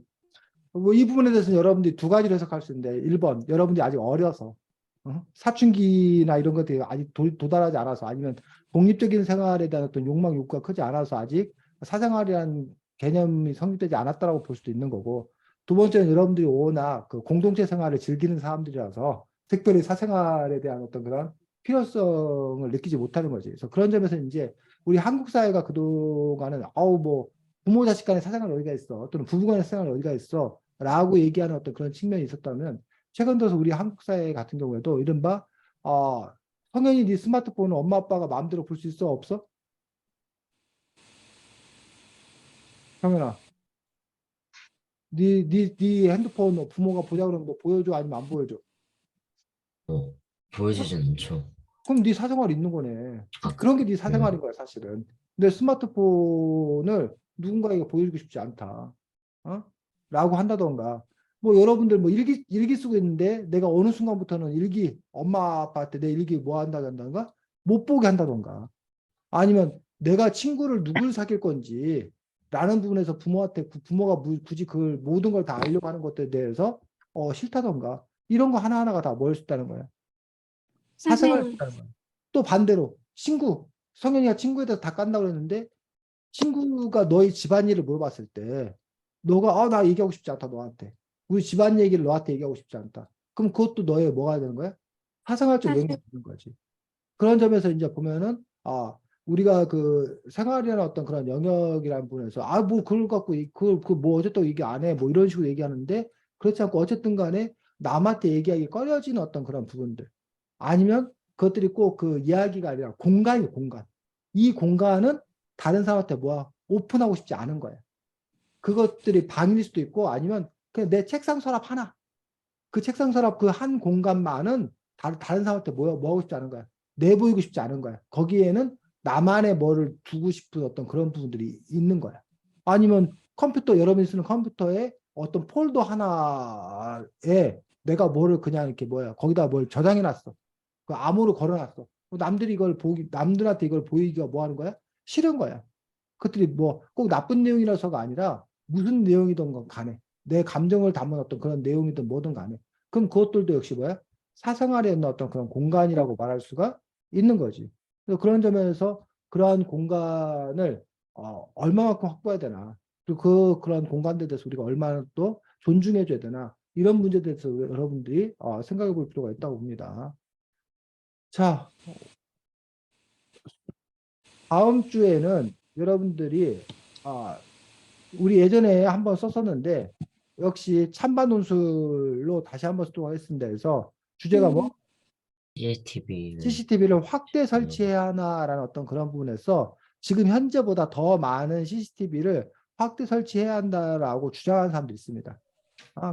A: 뭐 이 부분에 대해서는 여러분들이 두 가지로 해석할 수 있는데 1번 여러분들이 아직 어려서 사춘기나 이런 것들이 아직 도달하지 않아서 아니면 독립적인 생활에 대한 어떤 욕망 욕구가 크지 않아서 아직 사생활이라는 개념이 성립되지 않았다라고 볼 수도 있는 거고 두 번째는 여러분들이 워낙 그 공동체 생활을 즐기는 사람들이라서 특별히 사생활에 대한 어떤 그런 필요성을 느끼지 못하는 거지. 그래서 그런 점에서 이제 우리 한국 사회가 그동안은 뭐 부모 자식 간의 사생활 어디가 있어 또는 부부 간의 사생활 어디가 있어 라고 얘기하는 어떤 그런 측면이 있었다면 최근 들어서 우리 한국 사회 같은 경우에도 이른바 성현이 네 스마트폰을 엄마 아빠가 마음대로 볼 수 있어 없어? 성현아 네 핸드폰 부모가 보자 그러면 너 보여줘 아니면 안 보여줘?
B: 보여지진 않죠.
A: 그럼 네 사생활이 있는 거네. 그런 게 네 사생활인 거야 사실은. 근데 스마트폰을 누군가에게 보여주고 싶지 않다. 라고 한다던가 뭐 여러분들 뭐 일기 쓰고 있는데 내가 어느 순간부터는 엄마 아빠한테 내 일기 뭐 한다던가 못 보게 한다던가 아니면 내가 친구를 누굴 사귈 건지 라는 부분에서 부모가 굳이 그 모든 걸 다 알려고 하는 것들에 대해서 싫다던가 이런 거 하나하나가 다 뭐일 수 있다는 거야. 사생활이 있다는 거야. 또 반대로 성현이가 친구에 대해서 다 깐다고 그랬는데 친구가 너의 집안일을 물어봤을 때 너가 나 얘기하고 싶지 않다 너한테 우리 집안 얘기를 너한테 얘기하고 싶지 않다 그럼 그것도 너의 뭐가 되는 거야? 사생활적 영역이 되는 거지. 그런 점에서 이제 보면은 우리가 그 생활이나 어떤 그런 영역이라는 부분에서 뭐 그걸 갖고 뭐 어쨌든 얘기 안 해 뭐 이런 식으로 얘기하는데 그렇지 않고 어쨌든 간에 남한테 얘기하기 꺼려지는 어떤 그런 부분들 아니면 그것들이 꼭 그 이야기가 아니라 공간이에요, 공간. 이 공간은 다른 사람한테 뭐야? 오픈하고 싶지 않은 거예요. 그것들이 방일 수도 있고 아니면 그냥 내 책상 서랍 하나. 그 책상 서랍 그 한 공간만은 다른 사람한테 뭐 하고 싶지 않은 거야. 내보이고 싶지 않은 거야. 거기에는 나만의 뭐를 두고 싶은 어떤 그런 부분들이 있는 거야. 아니면 컴퓨터, 여러분이 쓰는 컴퓨터에 어떤 폴더 하나에 내가 뭐를 그냥 이렇게 거기다 뭘 저장해 놨어. 그 암호로 걸어놨어. 남들이 이걸 남들한테 이걸 보이기가 뭐 하는 거야? 싫은 거야. 그것들이 뭐 꼭 나쁜 내용이라서가 아니라 무슨 내용이든 간에 내 감정을 담은 어떤 그런 내용이든 뭐든 간에 그럼 그것들도 역시 뭐야? 사생활에 있는 어떤 그런 공간이라고 말할 수가 있는 거지. 그래서 그런 점에서 그러한 공간을 얼마만큼 확보해야 되나 그리고 그런 공간들에 대해서 우리가 얼마나 또 존중해 줘야 되나 이런 문제에 대해서 여러분들이 생각해 볼 필요가 있다고 봅니다. 자, 다음 주에는 여러분들이 우리 예전에 한번 썼었는데 역시 찬반 논술로 다시 한번 쓰도록 하겠습니다. 그래서 주제가 뭐?
B: CCTV.
A: CCTV를 확대 설치해야 하나라는 어떤 그런 부분에서 지금 현재보다 더 많은 CCTV를 확대 설치해야 한다라고 주장하는 사람도 있습니다.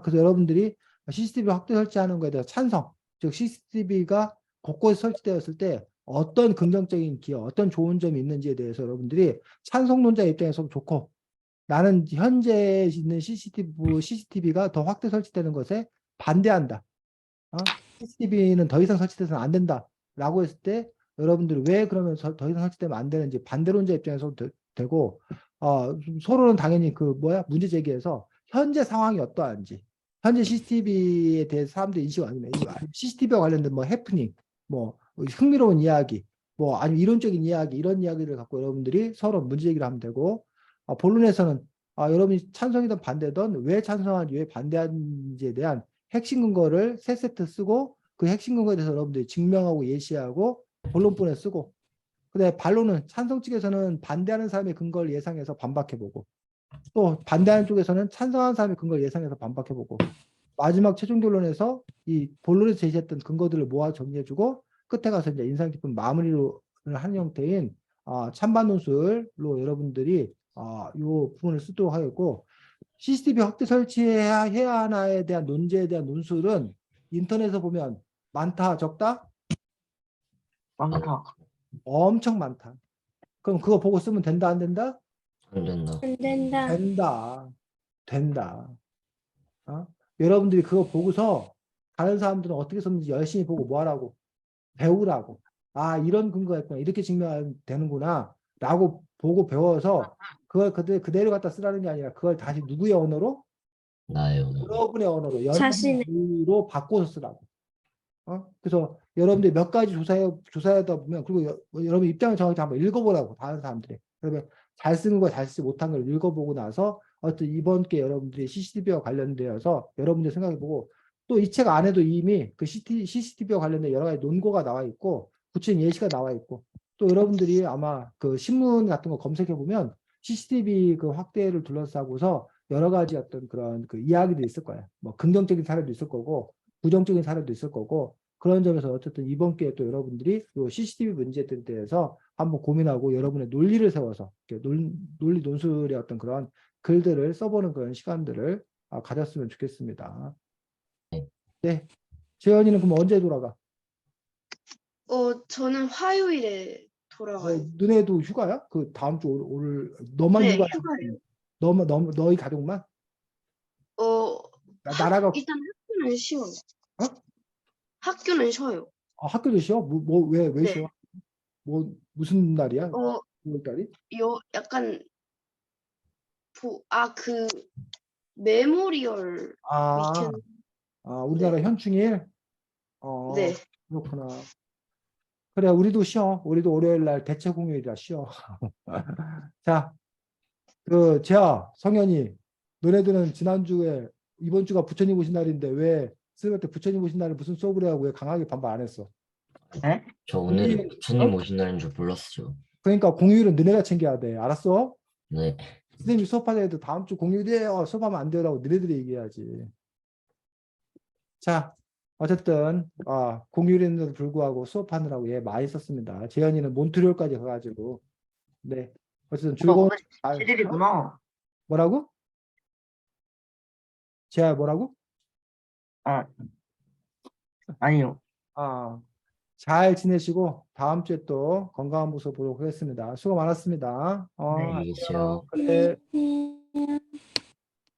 A: 그래서 여러분들이 CCTV 확대 설치하는 것에 대해서 찬성, 즉 CCTV가 곳곳에 설치되었을 때 어떤 긍정적인 기여, 어떤 좋은 점이 있는지에 대해서 여러분들이 찬성론자 입장에서도 좋고 나는 현재 있는 CCTV가 더 확대 설치되는 것에 반대한다. CCTV는 더 이상 설치돼서는 안 된다라고 했을 때 여러분들이 왜 그러면 더 이상 설치되면 안 되는지 반대론자 입장에서도 되고 서로는 당연히 문제 제기해서 현재 상황이 어떠한지 현재 CCTV에 대해서 사람들이 인식 아니면 CCTV와 관련된 뭐 해프닝 뭐 흥미로운 이야기 뭐 아니면 이론적인 이야기 이런 이야기를 갖고 여러분들이 서로 문제 제기를 하면 되고 본론에서는 여러분이 찬성이든 반대든 왜 찬성하는지 왜 반대하는지에 대한 핵심 근거를 세 세트 쓰고 그 핵심 근거에 대해서 여러분들이 증명하고 예시하고 본론본에 쓰고 근데 반론은 찬성 측에서는 반대하는 사람의 근거를 예상해서 반박해보고 또 반대하는 쪽에서는 찬성하는 사람의 근거를 예상해서 반박해보고 마지막 최종 결론에서 이 본론에서 제시했던 근거들을 모아 정리해주고 끝에 가서 이제 인상 깊은 마무리를 하는 형태인 찬반 논술로 여러분들이 이 부분을 쓰도록 하겠고 CCTV 확대 설치해야 하나에 대한 논제에 대한 논술은 인터넷에 보면 많다, 적다?
E: 많다.
A: 엄청 많다. 그럼 그거 보고 쓰면 된다, 안 된다?
B: 안 된다.
D: 안 된다.
A: 된다. 된다. 여러분들이 그거 보고서 다른 사람들은 어떻게 썼는지 열심히 보고 뭐 하라고? 배우라고. 이런 근거가 있구나. 이렇게 증명하면 되는구나. 라고 보고 배워서 그걸 그대로 갖다 쓰라는 게 아니라 그걸 다시 누구의 언어로?
B: 나요.
A: 여러분의 언어로,
D: 자신의.
A: 여러분의 언어로 바꿔서 쓰라고. 그래서 여러분들이 몇 가지 조사하다 보면 그리고 여러분 입장을 정확히 한번 읽어보라고 다른 사람들이. 그러면 잘 쓰는 거 잘 쓰지 못한 걸 읽어보고 나서 어떤 이번 게 여러분들이 CCTV와 관련되어서 여러분들이 생각해보고 또 이 책 안에도 이미 그 CCTV와 관련된 여러 가지 논거가 나와 있고 구체적인 예시가 나와 있고 또 여러분들이 아마 그 신문 같은 거 검색해 보면 CCTV 그 확대를 둘러싸고서 여러 가지 어떤 그런 그 이야기들이 있을 거예요. 뭐 긍정적인 사례도 있을 거고 부정적인 사례도 있을 거고 그런 점에서 어쨌든 이번 기회에 또 여러분들이 이 CCTV 문제들에 대해서 한번 고민하고 여러분의 논리를 세워서 논리 논술의 어떤 그런 글들을 써보는 그런 시간들을 가졌으면 좋겠습니다. 네, 재현이는 그럼 언제 돌아가?
C: 저는 화요일에 돌아가요.
A: 너네도 휴가야? 그 다음 주 너만
C: 네,
A: 휴가야?
C: 휴가예요.
A: 너희 가족만? 나라가
C: 일단 학교는 쉬어요.
A: 어?
C: 학교는 쉬어요.
A: 학교도 쉬어? 왜
C: 네.
A: 쉬어? 무슨 날이야?
C: 어,
A: 9월달이?
C: 약간 그 메모리얼 위켄드.
A: 우리나라
C: 네.
A: 현충일?
C: 네.
A: 그렇구나. 그래, 우리도 쉬어. 우리도 월요일 날 대체 공휴일이라 쉬어. 자, 재아, 성현이, 너네들은 지난주에 이번 주가 부처님 오신 날인데 왜 수요일 때 부처님 오신 날에 무슨 수업을 하고 왜 강하게 반발 안 했어?
E: 네?
B: 저 오늘이
A: 공휴일,
B: 부처님 오신 날인 줄 몰랐죠.
A: 그러니까 공휴일은 너네가 챙겨야 돼. 알았어?
B: 네.
A: 선생님이 수업하는 애들 다음 주 공휴일이에요. 수업하면 안 되라고 너네들이 얘기해야지. 자, 어쨌든 공휴일인데도 불구하고 수업하느라고 많이 썼습니다. 재현이는 몬트리올까지 가가지고 네 어쨌든 즐거운
E: 오늘 7일이구나.
A: 뭐라고? 재야 뭐라고?
E: 아, 아니요.
A: 잘 지내시고 다음 주에 또 건강한 모습 보도록 하겠습니다. 수고 많았습니다.
E: 네.
B: 안녕히 계세요.
A: 그래.
D: 네.